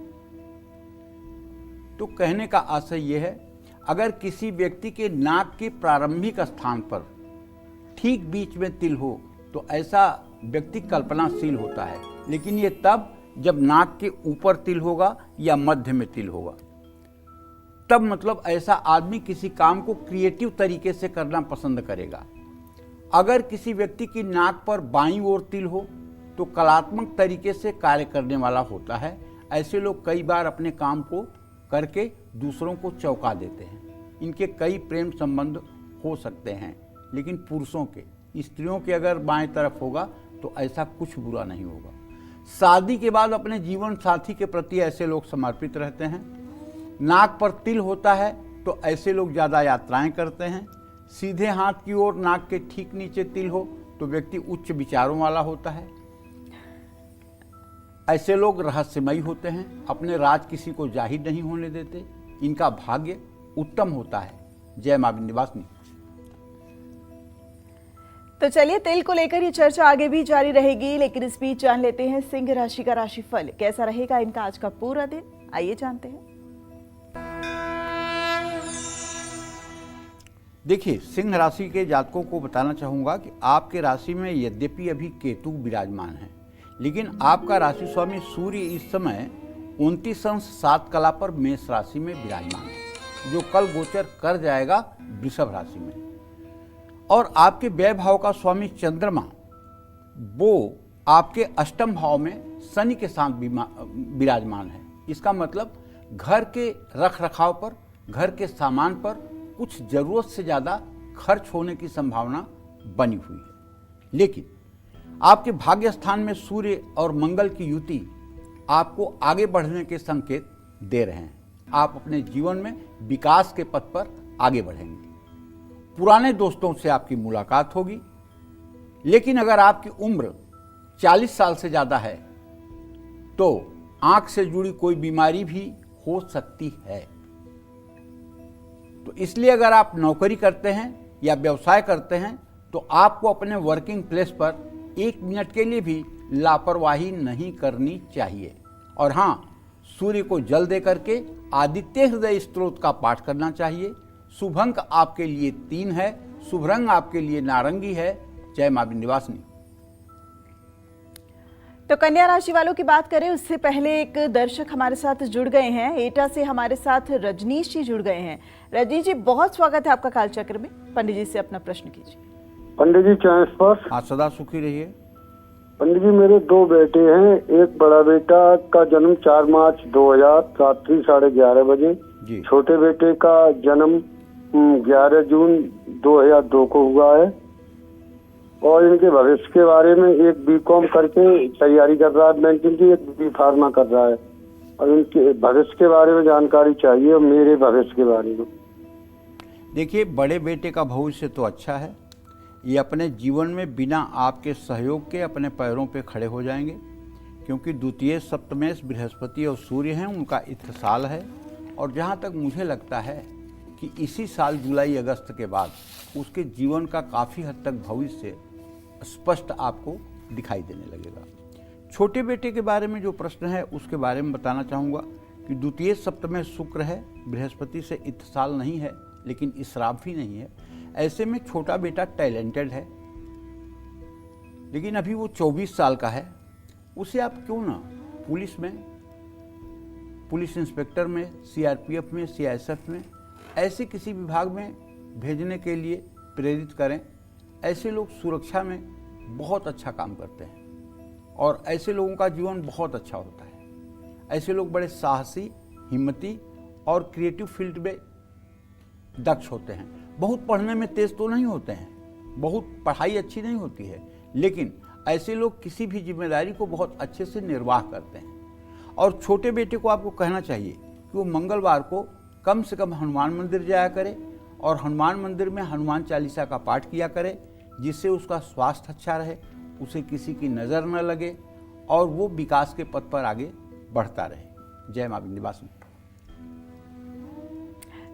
तो कहने का आशय यह है, अगर किसी व्यक्ति के नाक के प्रारंभिक स्थान पर ठीक बीच में तिल हो तो ऐसा व्यक्ति कल्पनाशील होता है। लेकिन ये तब जब नाक के ऊपर तिल होगा या मध्य में तिल होगा, तब मतलब ऐसा आदमी किसी काम को क्रिएटिव तरीके से करना पसंद करेगा। अगर किसी व्यक्ति की नाक पर बाईं ओर तिल हो तो कलात्मक तरीके से कार्य करने वाला होता है। ऐसे लोग कई बार अपने काम को करके दूसरों को चौंका देते हैं। इनके कई प्रेम संबंध हो सकते हैं, लेकिन पुरुषों के, स्त्रियों के अगर बाएं तरफ होगा तो ऐसा कुछ बुरा नहीं होगा। शादी के बाद अपने जीवन साथी के प्रति ऐसे लोग समर्पित रहते हैं। नाक पर तिल होता है तो ऐसे लोग ज़्यादा यात्राएं करते हैं। सीधे हाथ की ओर नाक के ठीक नीचे तिल हो तो व्यक्ति उच्च विचारों वाला होता है। ऐसे लोग रहस्यमयी होते हैं, अपने राज किसी को जाहिर नहीं होने देते। इनका भाग्य उत्तम होता है। जय मां विंध्यवासिनी। तो चलिए, तिल को लेकर ये चर्चा आगे भी जारी रहेगी, लेकिन इस बीच जान लेते हैं सिंह राशि का राशिफल कैसा रहेगा इनका आज का पूरा दिन। आइए जानते हैं। देखिए, सिंह राशि के जातकों को बताना चाहूंगा कि आपके राशि में यद्यपि अभी केतु विराजमान है, लेकिन आपका राशि स्वामी सूर्य इस समय 29 अंश 7 कला पर मेष राशि में विराजमान है, जो कल गोचर कर जाएगा वृषभ राशि में। और आपके व्यय भाव का स्वामी चंद्रमा, वो आपके अष्टम भाव में शनि के साथ विराजमान है। इसका मतलब घर के रख रखाव पर, घर के सामान पर कुछ जरूरत से ज़्यादा खर्च होने की संभावना बनी हुई है। लेकिन आपके भाग्य स्थान में सूर्य और मंगल की युति आपको आगे बढ़ने के संकेत दे रहे हैं। आप अपने जीवन में विकास के पथ पर आगे बढ़ेंगे। पुराने दोस्तों से आपकी मुलाकात होगी, लेकिन अगर आपकी उम्र 40 साल से ज़्यादा है तो आंख से जुड़ी कोई बीमारी भी हो सकती है। तो इसलिए अगर आप नौकरी करते हैं या व्यवसाय करते हैं तो आपको अपने वर्किंग प्लेस पर 1 मिनट के लिए भी लापरवाही नहीं करनी चाहिए। और हाँ, सूर्य को जल दे करके आदित्य हृदय स्तोत्र का पाठ करना चाहिए। शुभ अंक आपके लिए 3 है, शुभ रंग आपके लिए नारंगी है। जय मां विंध्यवासिनी। तो कन्या राशि वालों की बात करें उससे पहले एक दर्शक हमारे साथ जुड़ गए हैं। एटा से हमारे साथ रजनीश जी जुड़ गए हैं। रजनीश जी, बहुत स्वागत है आपका कालचक्र में। पंडित जी से अपना प्रश्न कीजिए। पंडित जी चॉइस पर। हाँ, सदा सुखी रहिए। पंडित जी, मेरे 2 बेटे हैं। एक बड़ा बेटा का जन्म 4 मार्च 2000 रात्रि 11:30 बजे। जी। छोटे बेटे का जन्म 11 जून 2002 को हुआ है। और इनके भविष्य के बारे में एक बीकॉम करके तैयारी कर रहा है बैंकिंग की, एक बी फार्मा कर रहा है। और इनके भविष्य के बारे में जानकारी चाहिए और मेरे भविष्य के बारे में। देखिए, बड़े बेटे का भविष्य तो अच्छा है। ये अपने जीवन में बिना आपके सहयोग के अपने पैरों पे खड़े हो जाएंगे, क्योंकि द्वितीय सप्तमेश बृहस्पति और सूर्य हैं, उनका इत्साल है। और जहाँ तक मुझे लगता है कि इसी साल जुलाई अगस्त के बाद उसके जीवन का काफ़ी हद तक भविष्य स्पष्ट आपको दिखाई देने लगेगा। छोटे बेटे के बारे में जो प्रश्न है उसके बारे में बताना चाहूँगा कि द्वितीय सप्तमेश शुक्र है, बृहस्पति से इत्साल नहीं है लेकिन इसराफ भी नहीं है। ऐसे में छोटा बेटा टैलेंटेड है, लेकिन अभी वो 24 साल का है। उसे आप क्यों ना पुलिस में, पुलिस इंस्पेक्टर में, सीआरपीएफ में, सीआईएसएफ में, ऐसे किसी विभाग में भेजने के लिए प्रेरित करें। ऐसे लोग सुरक्षा में बहुत अच्छा काम करते हैं और ऐसे लोगों का जीवन बहुत अच्छा होता है। ऐसे लोग बड़े साहसी, हिम्मती और क्रिएटिव फील्ड में दक्ष होते हैं। बहुत पढ़ने में तेज तो नहीं होते हैं, बहुत पढ़ाई अच्छी नहीं होती है, लेकिन ऐसे लोग किसी भी जिम्मेदारी को बहुत अच्छे से निर्वाह करते हैं। और छोटे बेटे को आपको कहना चाहिए कि वो मंगलवार को कम से कम हनुमान मंदिर जाया करे और हनुमान मंदिर में हनुमान चालीसा का पाठ किया करे, जिससे उसका स्वास्थ्य अच्छा रहे, उसे किसी की नज़र न लगे और वो विकास के पथ पर आगे बढ़ता रहे। जय मां विंध्यवासिनी।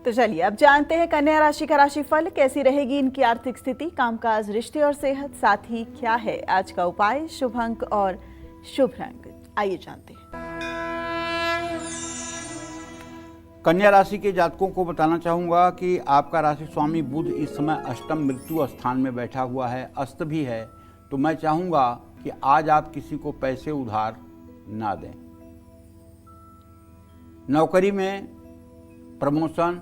तो चलिए अब जानते हैं कन्या राशि का राशिफल। कैसी रहेगी इनकी आर्थिक स्थिति, कामकाज, रिश्ते और सेहत, साथ ही क्या है आज का उपाय, शुभ अंक और शुभ रंग। आइए जानते हैं। कन्या राशि के जातकों को बताना चाहूँगा कि आपका राशि स्वामी बुध इस समय अष्टम मृत्यु स्थान में बैठा हुआ है, अस्त भी है। तो मैं चाहूँगा कि आज आप किसी को पैसे उधार ना दें। नौकरी में प्रमोशन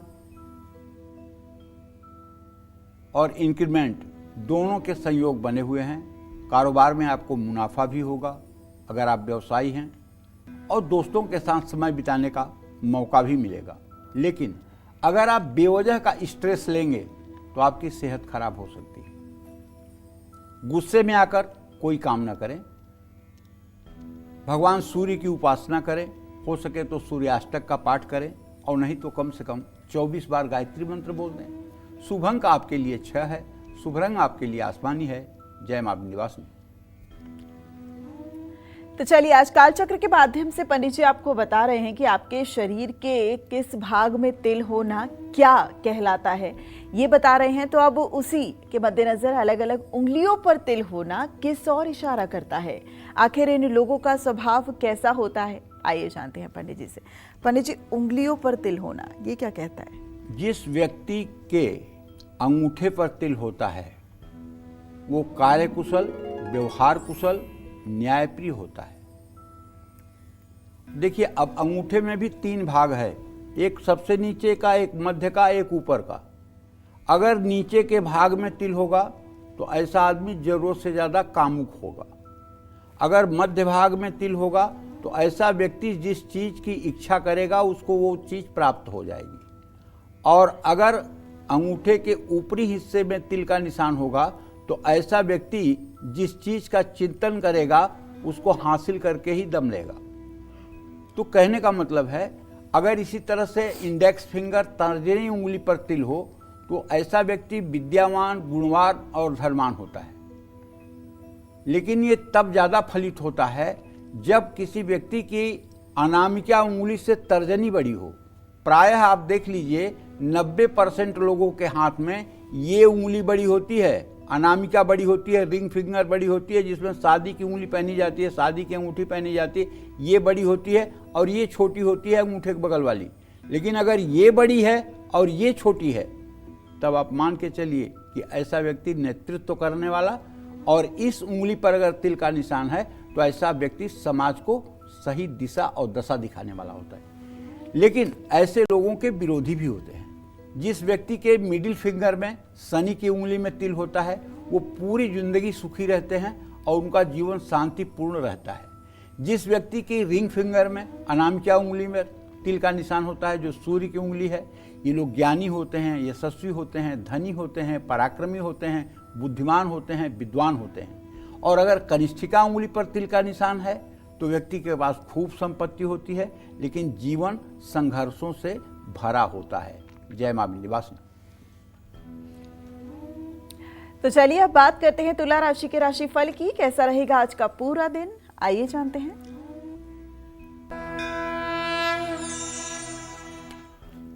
और इंक्रीमेंट दोनों के संयोग बने हुए हैं। कारोबार में आपको मुनाफा भी होगा अगर आप व्यवसायी हैं, और दोस्तों के साथ समय बिताने का मौका भी मिलेगा। लेकिन अगर आप बेवजह का स्ट्रेस लेंगे तो आपकी सेहत खराब हो सकती है। गुस्से में आकर कोई काम ना करें। भगवान सूर्य की उपासना करें, हो सके तो सूर्याष्टक का पाठ करें, और नहीं तो कम से कम 24 बार गायत्री मंत्र बोल दें। शुभ अंक आपके लिए 6 है, शुभ रंग आपके लिए आसमानी है। जय मां विंध्यवासिनी। तो चलिए आज कालचक्र के माध्यम से पंडित जी आपको बता रहे हैं कि आपके शरीर के किस भाग में तिल होना क्या कहलाता है, ये बता रहे हैं। तो अब उसी के मद्देनजर अलग अलग उंगलियों पर तिल होना किस और इशारा करता है, आखिर इन लोगों का स्वभाव कैसा होता है, आइए जानते हैं पंडित जी से। पंडित जी, उंगलियों पर तिल होना ये क्या कहता है? जिस व्यक्ति के अंगूठे पर तिल होता है वो कार्यकुशल, व्यवहार कुशल, न्यायप्रिय होता है। देखिए, अब अंगूठे में भी 3 भाग है, एक सबसे नीचे का, एक मध्य का, एक ऊपर का। अगर नीचे के भाग में तिल होगा तो ऐसा आदमी जरूरत से ज़्यादा कामुक होगा। अगर मध्य भाग में तिल होगा तो ऐसा व्यक्ति जिस चीज़ की इच्छा करेगा उसको वो चीज़ प्राप्त हो जाएगी। और अगर अंगूठे के ऊपरी हिस्से में तिल का निशान होगा तो ऐसा व्यक्ति जिस चीज का चिंतन करेगा उसको हासिल करके ही दम लेगा। तो कहने का मतलब है, अगर इसी तरह से इंडेक्स फिंगर तर्जनी उंगली पर तिल हो तो ऐसा व्यक्ति विद्यावान, गुणवान और धर्मान होता है। लेकिन ये तब ज़्यादा फलित होता है जब किसी व्यक्ति की अनामिका उंगली से तर्जनी बड़ी हो। प्रायः आप देख लीजिए 90% लोगों के हाथ में ये उंगली बड़ी होती है, अनामिका बड़ी होती है, रिंग फिंगर बड़ी होती है, जिसमें शादी की उंगली पहनी जाती है, शादी की अंगूठी पहनी जाती है, ये बड़ी होती है, और ये छोटी होती है अंगूठे के बगल वाली। लेकिन अगर ये बड़ी है और ये छोटी है तब आप मान के चलिए कि ऐसा व्यक्ति नेतृत्व करने वाला, और इस उंगली पर अगर तिल का निशान है तो ऐसा व्यक्ति समाज को सही दिशा और दशा दिखाने वाला होता है। लेकिन ऐसे लोगों के विरोधी भी होते हैं। जिस व्यक्ति के मिडिल फिंगर में शनि की उंगली में तिल होता है वो पूरी जिंदगी सुखी रहते हैं और उनका जीवन शांतिपूर्ण रहता है। जिस व्यक्ति की रिंग फिंगर में अनामिका उंगली में तिल का निशान होता है, जो सूर्य की उंगली है, ये लोग ज्ञानी होते हैं, यशस्वी होते हैं, धनी होते हैं, पराक्रमी होते हैं, बुद्धिमान होते हैं, विद्वान होते हैं। और अगर कनिष्ठिका उंगली पर तिल का निशान है तो व्यक्ति के पास खूब संपत्ति होती है, लेकिन जीवन संघर्षों से भरा होता है। जय मां विंध्यवासिनी। तो चलिए अब बात करते हैं तुला राशि के राशिफल की। कैसा रहेगा आज का पूरा दिन, आइए जानते हैं।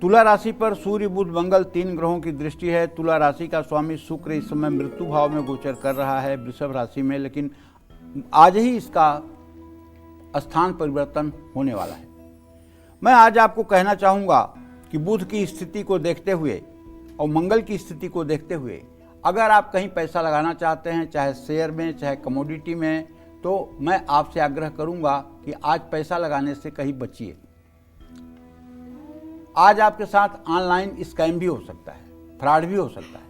तुला राशि पर सूर्य, बुध, मंगल 3 ग्रहों की दृष्टि है। तुला राशि का स्वामी शुक्र इस समय मृत्यु भाव में गोचर कर रहा है वृषभ राशि में, लेकिन आज ही इसका स्थान परिवर्तन होने वाला है। मैं आज आपको कहना चाहूँगा कि बुध की स्थिति को देखते हुए और मंगल की स्थिति को देखते हुए अगर आप कहीं पैसा लगाना चाहते हैं, चाहे शेयर में, चाहे कमोडिटी में, तो मैं आपसे आग्रह करूंगा कि आज पैसा लगाने से कहीं बचिए। आज आपके साथ ऑनलाइन स्कैम भी हो सकता है, फ्रॉड भी हो सकता है।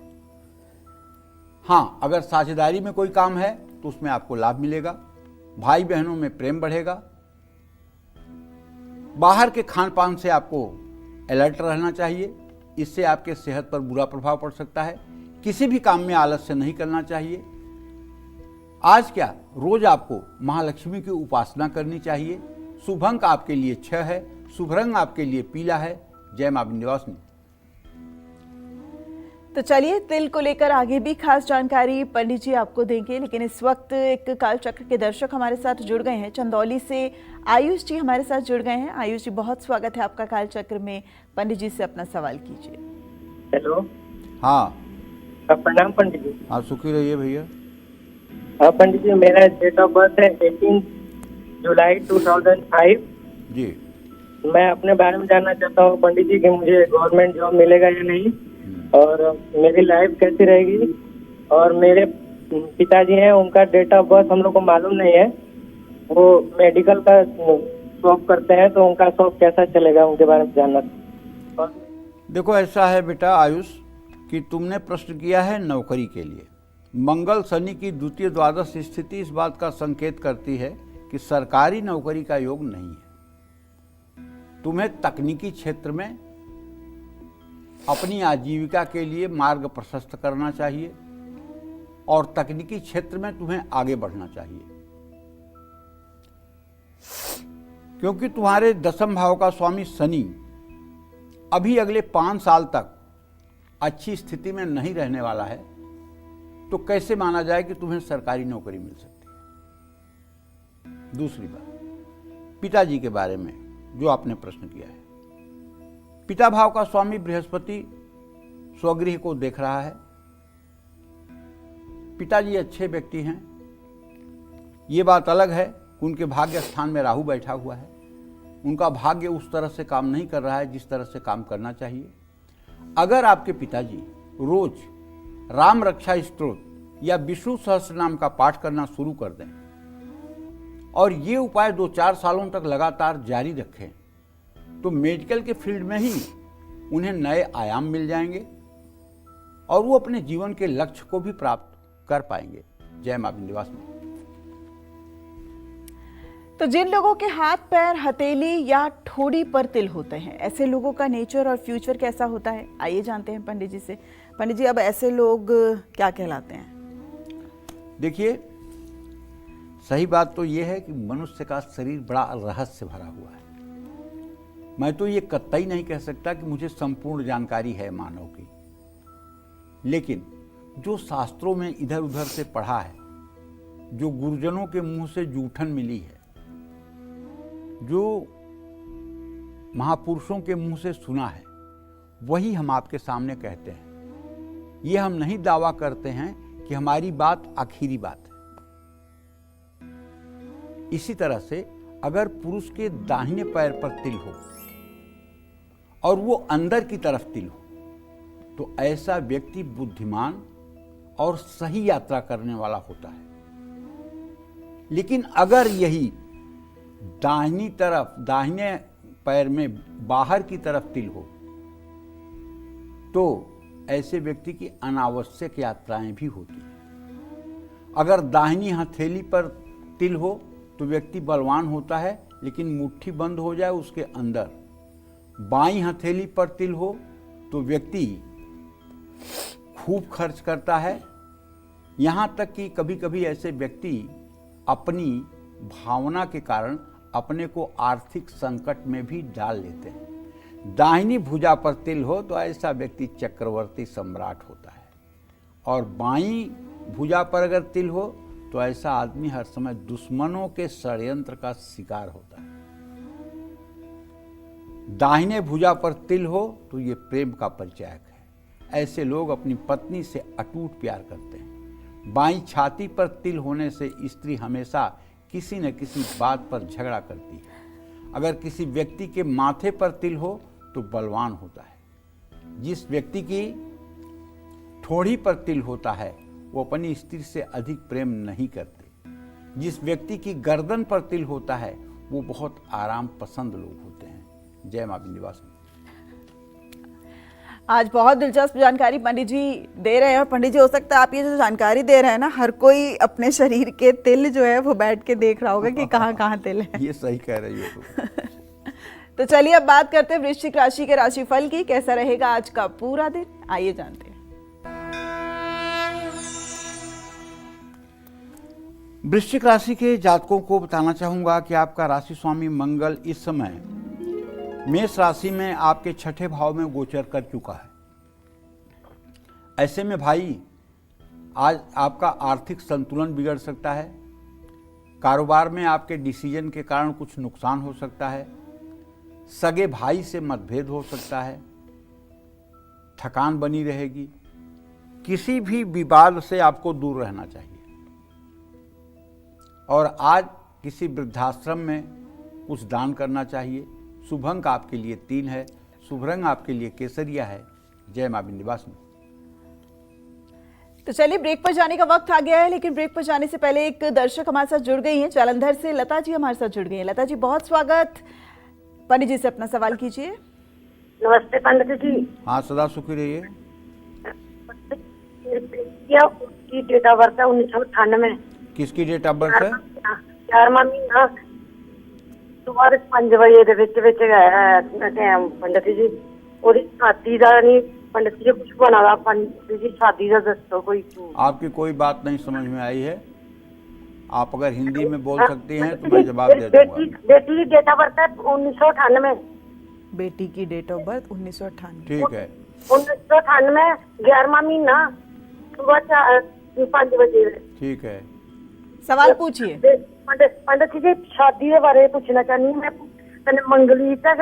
हाँ, अगर साझेदारी में कोई काम है तो उसमें आपको लाभ मिलेगा, भाई बहनों में प्रेम बढ़ेगा। बाहर के खान पान से आपको अलर्ट रहना चाहिए, इससे आपके सेहत पर बुरा प्रभाव पड़ सकता है। किसी भी काम में आलस्य नहीं करना चाहिए। आज क्या, रोज आपको महालक्ष्मी की उपासना करनी चाहिए। शुभ अंक आपके लिए 6 है, शुभ रंग आपके लिए पीला है। जय मां विंध्यवासिनी। तो चलिए तिल को लेकर आगे भी खास जानकारी पंडित जी आपको देंगे, लेकिन इस वक्त एक काल चक्र के दर्शक हमारे साथ जुड़ गए हैं। चंदौली से आयुष जी हमारे साथ जुड़ गए हैं। आयुष जी, बहुत स्वागत है आपका काल चक्र में। पंडित जी से अपना सवाल कीजिए। हेलो। हाँ प्रणाम पंडित जी। आप सुखी रहिए भैया। हाँ पंडित जी, मेरा डेट ऑफ बर्थ है 18 जुलाई 2005 जी। मैं अपने बारे में जानना चाहता हूँ पंडित जी कि मुझे गवर्नमेंट जॉब मिलेगा या नहीं, और मेरी लाइफ कैसी रहेगी। और मेरे पिताजी हैं, उनका डेट ऑफ बर्थ हम लोग को मालूम नहीं है। वो मेडिकल का शॉप करते हैं, तो उनका शॉप कैसा चलेगा, उनके बारे में जानना। देखो ऐसा है बेटा आयुष कि तुमने प्रश्न किया है नौकरी के लिए। मंगल शनि की द्वितीय द्वादश स्थिति इस बात का संकेत करती है कि सरकारी नौकरी का योग नहीं है। तुम्हें तकनीकी क्षेत्र में अपनी आजीविका के लिए मार्ग प्रशस्त करना चाहिए और तकनीकी क्षेत्र में तुम्हें आगे बढ़ना चाहिए, क्योंकि तुम्हारे 10वें भाव का स्वामी शनि अभी अगले 5 साल तक अच्छी स्थिति में नहीं रहने वाला है। तो कैसे माना जाए कि तुम्हें सरकारी नौकरी मिल सकती है। दूसरी बात, पिताजी के बारे में जो आपने प्रश्न किया है, पिता भाव का स्वामी बृहस्पति स्वगृह को देख रहा है। पिताजी अच्छे व्यक्ति हैं। ये बात अलग है कि उनके भाग्य स्थान में राहु बैठा हुआ है। उनका भाग्य उस तरह से काम नहीं कर रहा है जिस तरह से काम करना चाहिए। अगर आपके पिताजी रोज राम रक्षा स्तोत्र या विष्णु सहस्त्रनाम का पाठ करना शुरू कर दें और ये उपाय 2-4 सालों तक लगातार जारी रखें, तो मेडिकल के फील्ड में ही उन्हें नए आयाम मिल जाएंगे और वो अपने जीवन के लक्ष्य को भी प्राप्त कर पाएंगे। जय मां विंध्यवासिनी। तो जिन लोगों के हाथ पैर, हथेली या ठोड़ी पर तिल होते हैं, ऐसे लोगों का नेचर और फ्यूचर कैसा होता है, आइए जानते हैं पंडित जी से। पंडित जी, अब ऐसे लोग क्या कहलाते हैं? देखिए, सही बात तो ये है कि मनुष्य का शरीर बड़ा रहस्य भरा हुआ है। मैं तो ये कतई नहीं कह सकता कि मुझे संपूर्ण जानकारी है मानव की, लेकिन जो शास्त्रों में इधर उधर से पढ़ा है, जो गुरुजनों के मुंह से जूठन मिली है, जो महापुरुषों के मुंह से सुना है, वही हम आपके सामने कहते हैं। ये हम नहीं दावा करते हैं कि हमारी बात आखिरी बात है। इसी तरह से अगर पुरुष के दाहिने पैर पर तिल हो और वो अंदर की तरफ तिल हो, तो ऐसा व्यक्ति बुद्धिमान और सही यात्रा करने वाला होता है। लेकिन अगर यही दाहिनी तरफ, दाहिने पैर में बाहर की तरफ तिल हो, तो ऐसे व्यक्ति की अनावश्यक यात्राएं भी होती हैं। अगर दाहिनी हथेली पर तिल हो तो व्यक्ति बलवान होता है, लेकिन मुट्ठी बंद हो जाए उसके अंदर। बाईं हथेली पर तिल हो तो व्यक्ति खूब खर्च करता है, यहाँ तक कि कभी कभी ऐसे व्यक्ति अपनी भावना के कारण अपने को आर्थिक संकट में भी डाल लेते हैं। दाहिनी भुजा पर तिल हो तो ऐसा व्यक्ति चक्रवर्ती सम्राट होता है, और बाईं भुजा पर अगर तिल हो तो ऐसा आदमी हर समय दुश्मनों के षड्यंत्र का शिकार होता है। दाहिने भुजा पर तिल हो तो ये प्रेम का परिचायक है। ऐसे लोग अपनी पत्नी से अटूट प्यार करते हैं। बाईं छाती पर तिल होने से स्त्री हमेशा किसी न किसी बात पर झगड़ा करती है। अगर किसी व्यक्ति के माथे पर तिल हो तो बलवान होता है। जिस व्यक्ति की ठोड़ी पर तिल होता है वो अपनी स्त्री से अधिक प्रेम नहीं करते। जिस व्यक्ति की गर्दन पर तिल होता है वो बहुत आराम पसंद लोग होते हैं। जय मां विंध्यवासिनी। आज बहुत दिलचस्प जानकारी पंडित जी दे रहे हैं। और पंडित जी, हो सकता है आप ये जो जानकारी दे रहे हैं ना, हर कोई अपने शरीर के तिल जो है वो बैठ के देख रहा होगा कि कहाँ कहाँ तिल है। ये सही कह रही हो तो चलिए अब बात करते हैं वृश्चिक राशि के राशिफल की। कैसा रहेगा आज का पूरा दिन, आइए जानते हैं। वृश्चिक राशि के जातकों को बताना चाहूंगा कि आपका राशि स्वामी मंगल इस समय मेष राशि में आपके छठे भाव में गोचर कर चुका है। ऐसे में भाई आज आपका आर्थिक संतुलन बिगड़ सकता है। कारोबार में आपके डिसीजन के कारण कुछ नुकसान हो सकता है। सगे भाई से मतभेद हो सकता है। थकान बनी रहेगी। किसी भी विवाद से आपको दूर रहना चाहिए। और आज किसी वृद्धाश्रम में कुछ दान करना चाहिए। शुभ अंक आपके लिए 3 है। शुभ रंग आपके लिए केसरिया है। जय मां विंध्यवासिनी। तो चलिए ब्रेक पर जाने का वक्त आ गया है, लेकिन ब्रेक पर जाने से पहले एक दर्शक हमारे साथ जुड़ गई हैं। जालंधर से लता जी हमारे साथ जुड़ गई हैं। लता जी, बहुत स्वागत। पंडित जी से अपना सवाल कीजिए। नमस्ते पंडित जी। हाँ, सदा सुखी रहिए। की डेट ऑफ बर्थ है 1998। किसकी डेट ऑफ बर्थ है? 4वां महीना सुबह 5 बजे ਦੇ ਵਿੱਚ ਗਇਆ ਟਾਈਮ ਪੰਡਿਤ ਜੀ। ਉਹਦੀ ਸ਼ਾਦੀ ਦਾ ਨਹੀਂ पंडित जी, कुछ बना रहा पंडित जी, शादी का दस्तो कोई। आपकी कोई बात नहीं समझ में आई है। आप अगर हिंदी में बोल सकती हैं तो मैं जवाब दे दूंगा। बेटी की डेट ऑफ बर्थ है 1998। बेटी की डेट ऑफ बर्थ 1998। ठीक है। 1998 11वां महीना सुबह 5 बजे। ठीक है, सवाल पूछिए। पंडित जी, शादी के बारे में पूछना चाहनी हूँ मैं। मंगली तक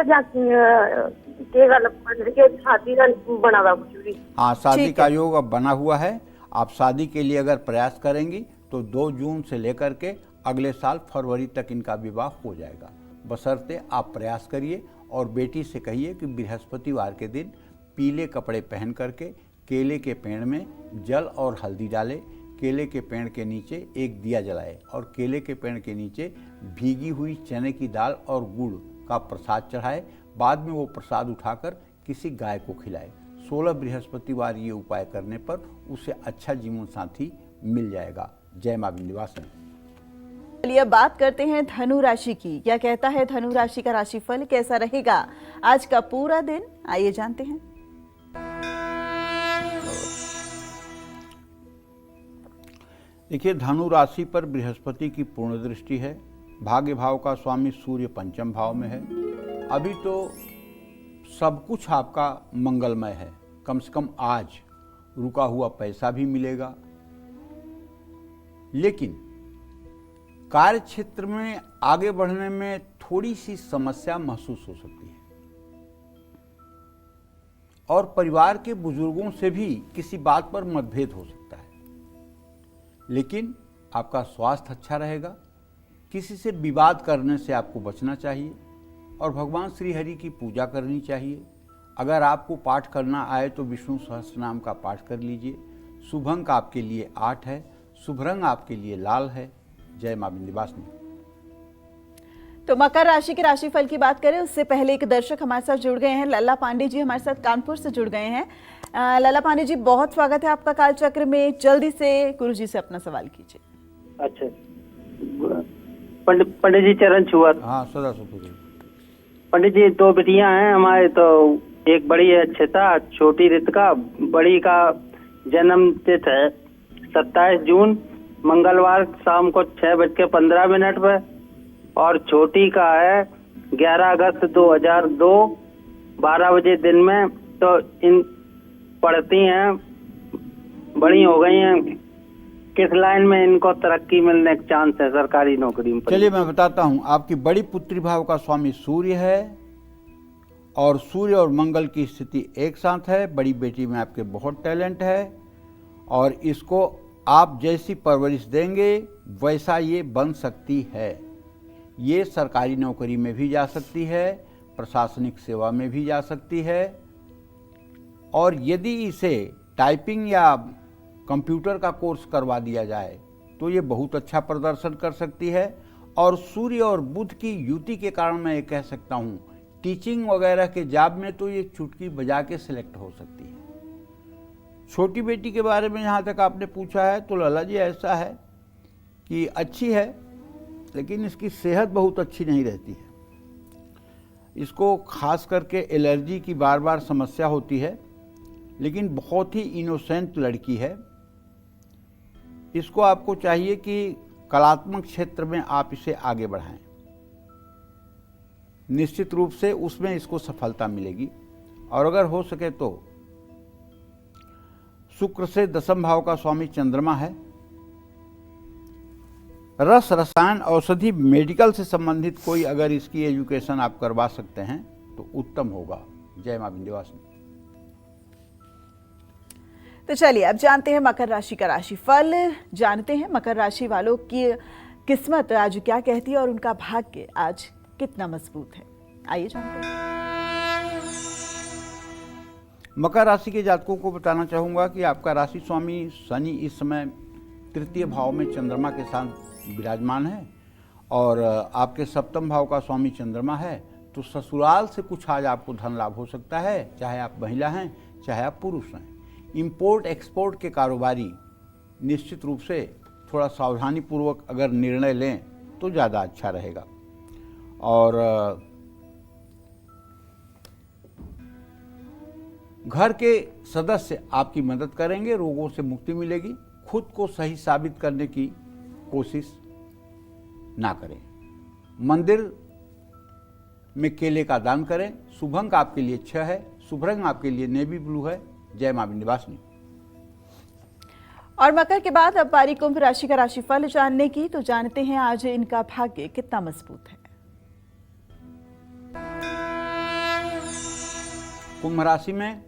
शादी का बना हुआ कुछ भी? हाँ, शादी का योग अब बना हुआ है। आप शादी के लिए अगर प्रयास करेंगी तो 2 जून से लेकर के अगले साल फरवरी तक इनका विवाह हो जाएगा। बशर्ते आप प्रयास करिए और बेटी से कहिए कि बृहस्पतिवार के दिन पीले कपड़े पहन करके केले के पेड़ में जल और हल्दी डाले, केले के पेड़ के नीचे एक दिया जलाए और केले के पेड़ के नीचे भीगी हुई चने की दाल और गुड़ का प्रसाद चढ़ाए। बाद में वो प्रसाद उठाकर किसी गाय को खिलाए। 16 बृहस्पतिवार ये उपाय करने पर उसे अच्छा जीवन साथी मिल जाएगा। जय मां विंध्यवासिनी। चलिए अब बात करते हैं धनु राशि की। क्या कहता है धनु राशि का राशिफल, कैसा रहेगा आज का पूरा दिन, आइए जानते हैं। देखिए, धनु राशि पर बृहस्पति की पूर्ण दृष्टि है। भाग्य भाव का स्वामी सूर्य पंचम भाव में है। अभी तो सब कुछ आपका मंगलमय है। कम से कम आज रुका हुआ पैसा भी मिलेगा, लेकिन कार्य क्षेत्र में आगे बढ़ने में थोड़ी सी समस्या महसूस हो सकती है और परिवार के बुजुर्गों से भी किसी बात पर मतभेद हो सकता है। लेकिन आपका स्वास्थ्य अच्छा रहेगा। किसी से विवाद करने से आपको बचना चाहिए और भगवान श्री हरि की पूजा करनी चाहिए। अगर आपको पाठ करना आए तो विष्णु सहस्त्रनाम का पाठ कर लीजिए। शुभ अंक आपके लिए 8 है। शुभ रंग आपके लिए लाल है। जय मां विंध्यवासिनी। तो मकर राशि के राशिफल की बात करें उससे पहले एक दर्शक हमारे साथ जुड़ गए हैं। लल्ला पांडे जी हमारे साथ कानपुर से जुड़ गए हैं। लल्ला पांडे जी, बहुत स्वागत है आपका कालचक्र में। जल्दी से गुरु जी से अपना सवाल कीजिए। अच्छा, पंडित जी चरण छुआ। हाँ, सदा सुखी। पंडित जी, 2 बेटियां हैं हमारे। तो एक बड़ी है अक्षता, छोटी रितिका। बड़ी का जन्म तिथि है 27 जून मंगलवार शाम को 6:15 पर, और छोटी का है 11 अगस्त 2002 12 बजे दिन में। तो इन पढ़ती हैं, बड़ी हो गई हैं। किस लाइन में इनको तरक्की मिलने के चांस है सरकारी नौकरी में? चलिए मैं बताता हूँ। आपकी बड़ी पुत्री भाव का स्वामी सूर्य है और सूर्य और मंगल की स्थिति एक साथ है। बड़ी बेटी में आपके बहुत टैलेंट है और इसको आप जैसी परवरिश देंगे वैसा ये बन सकती है। ये सरकारी नौकरी में भी जा सकती है, प्रशासनिक सेवा में भी जा सकती है, और यदि इसे टाइपिंग या कंप्यूटर का कोर्स करवा दिया जाए तो ये बहुत अच्छा प्रदर्शन कर सकती है। और सूर्य और बुध की युति के कारण मैं ये कह सकता हूँ टीचिंग वगैरह के जॉब में तो ये चुटकी बजा के सिलेक्ट हो सकती है। छोटी बेटी के बारे में जहाँ तक आपने पूछा है तो लला जी ऐसा है कि अच्छी है, लेकिन इसकी सेहत बहुत अच्छी नहीं रहती है। इसको खास करके एलर्जी की बार बार समस्या होती है, लेकिन बहुत ही इनोसेंट लड़की है। इसको आपको चाहिए कि कलात्मक क्षेत्र में आप इसे आगे बढ़ाएं। निश्चित रूप से उसमें इसको सफलता मिलेगी। और अगर हो सके तो शुक्र से 10वें भाव का स्वामी चंद्रमा है। रस, रसायन, औषधि, मेडिकल से संबंधित कोई अगर इसकी एजुकेशन आप करवा सकते हैं तो उत्तम होगा। जय मां विंध्यवासिनी। तो चलिए अब जानते हैं मकर राशि का राशिफल। जानते हैं मकर राशि वालों की किस्मत आज क्या कहती है और उनका भाग्य आज कितना मजबूत है। आइए जानते हैं। मकर राशि के जातकों को बताना चाहूँगा कि आपका राशि स्वामी शनि इस समय 3य भाव में चंद्रमा के साथ विराजमान है और आपके 7वें भाव का स्वामी चंद्रमा है। तो ससुराल से कुछ आज आपको धन लाभ हो सकता है, चाहे आप महिला हैं चाहे आप पुरुष हैं। इंपोर्ट एक्सपोर्ट के कारोबारी निश्चित रूप से थोड़ा सावधानी पूर्वक अगर निर्णय लें तो ज़्यादा अच्छा रहेगा। और घर के सदस्य आपकी मदद करेंगे, रोगों से मुक्ति मिलेगी। खुद को सही साबित करने की कोशिश ना करें। मंदिर में केले का दान करें। शुभ अंक आपके लिए 6 है। शुभ रंग आपके लिए नेवी ब्लू है। जय मां विंध्यवासिनी। और मकर के बाद अब बारी कुंभ राशि का राशिफल जानने की। तो जानते हैं आज इनका भाग्य कितना मजबूत है। कुंभ राशि में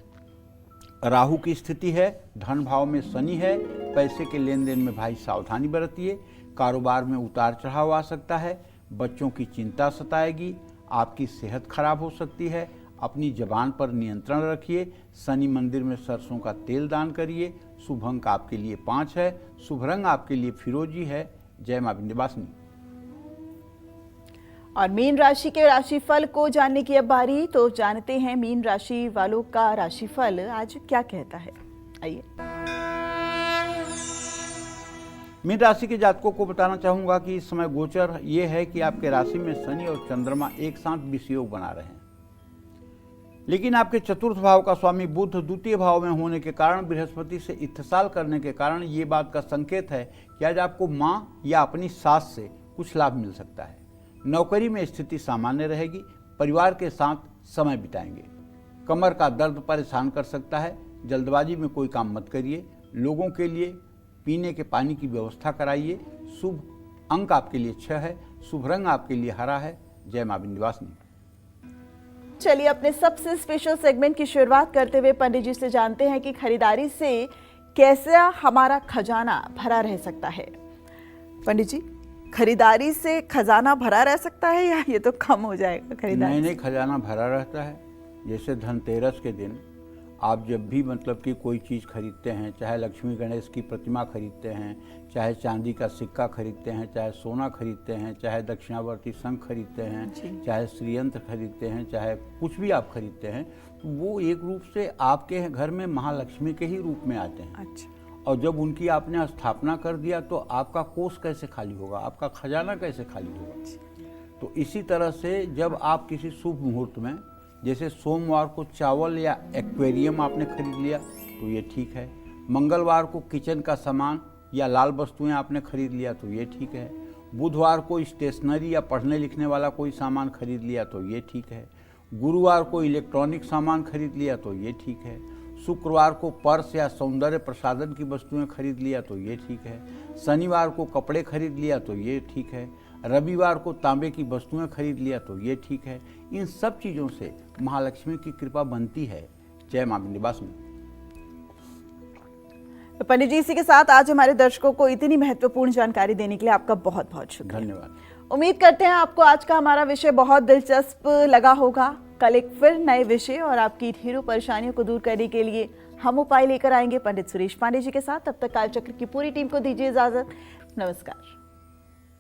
राहु की स्थिति है। धन भाव में शनि है। पैसे के लेन देन में भाई सावधानी बरतिए। कारोबार में उतार चढ़ाव आ सकता है। बच्चों की चिंता सताएगी। आपकी सेहत खराब हो सकती है। अपनी जबान पर नियंत्रण रखिए। शनि मंदिर में सरसों का तेल दान करिए। शुभ अंक आपके लिए 5 है। शुभ रंग आपके लिए फिरोजी है। जय मां विंध्यवासिनी। और मीन राशि के राशिफल को जानने की अब बारी। तो जानते हैं मीन राशि वालों का राशिफल आज क्या कहता है। आइए। मीन राशि के जातकों को बताना चाहूंगा कि इस समय गोचर ये है कि आपके राशि में शनि और चंद्रमा एक साथ विषयोग बना रहे हैं। लेकिन आपके चतुर्थ भाव का स्वामी बुध द्वितीय भाव में होने के कारण, बृहस्पति से इत्तेसाल करने के कारण ये बात का संकेत है कि आज आपको माँ या अपनी सास से कुछ लाभ मिल सकता है। नौकरी में स्थिति सामान्य रहेगी। परिवार के साथ समय बिताएंगे। कमर का दर्द परेशान कर सकता है। जल्दबाजी में कोई काम मत करिए। लोगों के लिए पीने के पानी की व्यवस्था कराइए। शुभ अंक आपके लिए 6 है। शुभ रंग आपके लिए हरा है। जय मां विंध्यवासिनी। चलिए अपने सबसे स्पेशल सेगमेंट की शुरुआत करते हुए पंडित जी से जानते हैं कि खरीदारी से कैसा हमारा खजाना भरा रह सकता है। पंडित जी, खरीदारी से खजाना भरा रह सकता है या ये तो कम हो जाएगा खरीदारी? नहीं, खजाना भरा रहता है। जैसे धनतेरस के दिन आप जब भी मतलब कि कोई चीज़ खरीदते हैं, चाहे लक्ष्मी गणेश की प्रतिमा खरीदते हैं, चाहे चांदी का सिक्का खरीदते हैं, चाहे सोना खरीदते हैं, चाहे दक्षिणावर्ती शंख खरीदते हैं, चाहे श्रीयंत्र खरीदते हैं, चाहे कुछ भी आप खरीदते हैं, तो वो एक रूप से आपके घर में महालक्ष्मी के ही रूप में आते हैं। अच्छा। और जब उनकी आपने स्थापना कर दिया तो आपका कोष कैसे खाली होगा, आपका खजाना कैसे खाली होगा। तो इसी तरह से जब आप किसी शुभ मुहूर्त में, जैसे सोमवार को चावल या एक्वेरियम आपने खरीद लिया तो ये ठीक है। मंगलवार को किचन का सामान या लाल वस्तुएं आपने खरीद लिया तो ये ठीक है। बुधवार को स्टेशनरी या पढ़ने लिखने वाला कोई सामान खरीद लिया तो ये ठीक है। गुरुवार को इलेक्ट्रॉनिक सामान खरीद लिया तो ये ठीक है। शुक्रवार को पर्स या सौंदर्य प्रसाधन की वस्तुएं खरीद लिया तो ये ठीक है। शनिवार को कपड़े खरीद लिया तो ये ठीक है। रविवार को तांबे की वस्तुएं खरीद लिया तो ये ठीक है। इन सब चीज़ों से महालक्ष्मी की कृपा बनती है। जय मां विंध्यवासिनी। पंडित जी, इसी के साथ आज हमारे दर्शकों को इतनी महत्वपूर्ण जानकारी देने के लिए आपका बहुत बहुत शुक्रिया। धन्यवाद। उम्मीद करते हैं आपको आज का हमारा विषय बहुत दिलचस्प लगा होगा। कल एक फिर नए विषय और आपकी ढेरों परेशानियों को दूर करने के लिए हम उपाय लेकर आएंगे पंडित सुरेश पांडे जी के साथ। तब तक कालचक्र की पूरी टीम को दीजिए इजाजत। नमस्कार।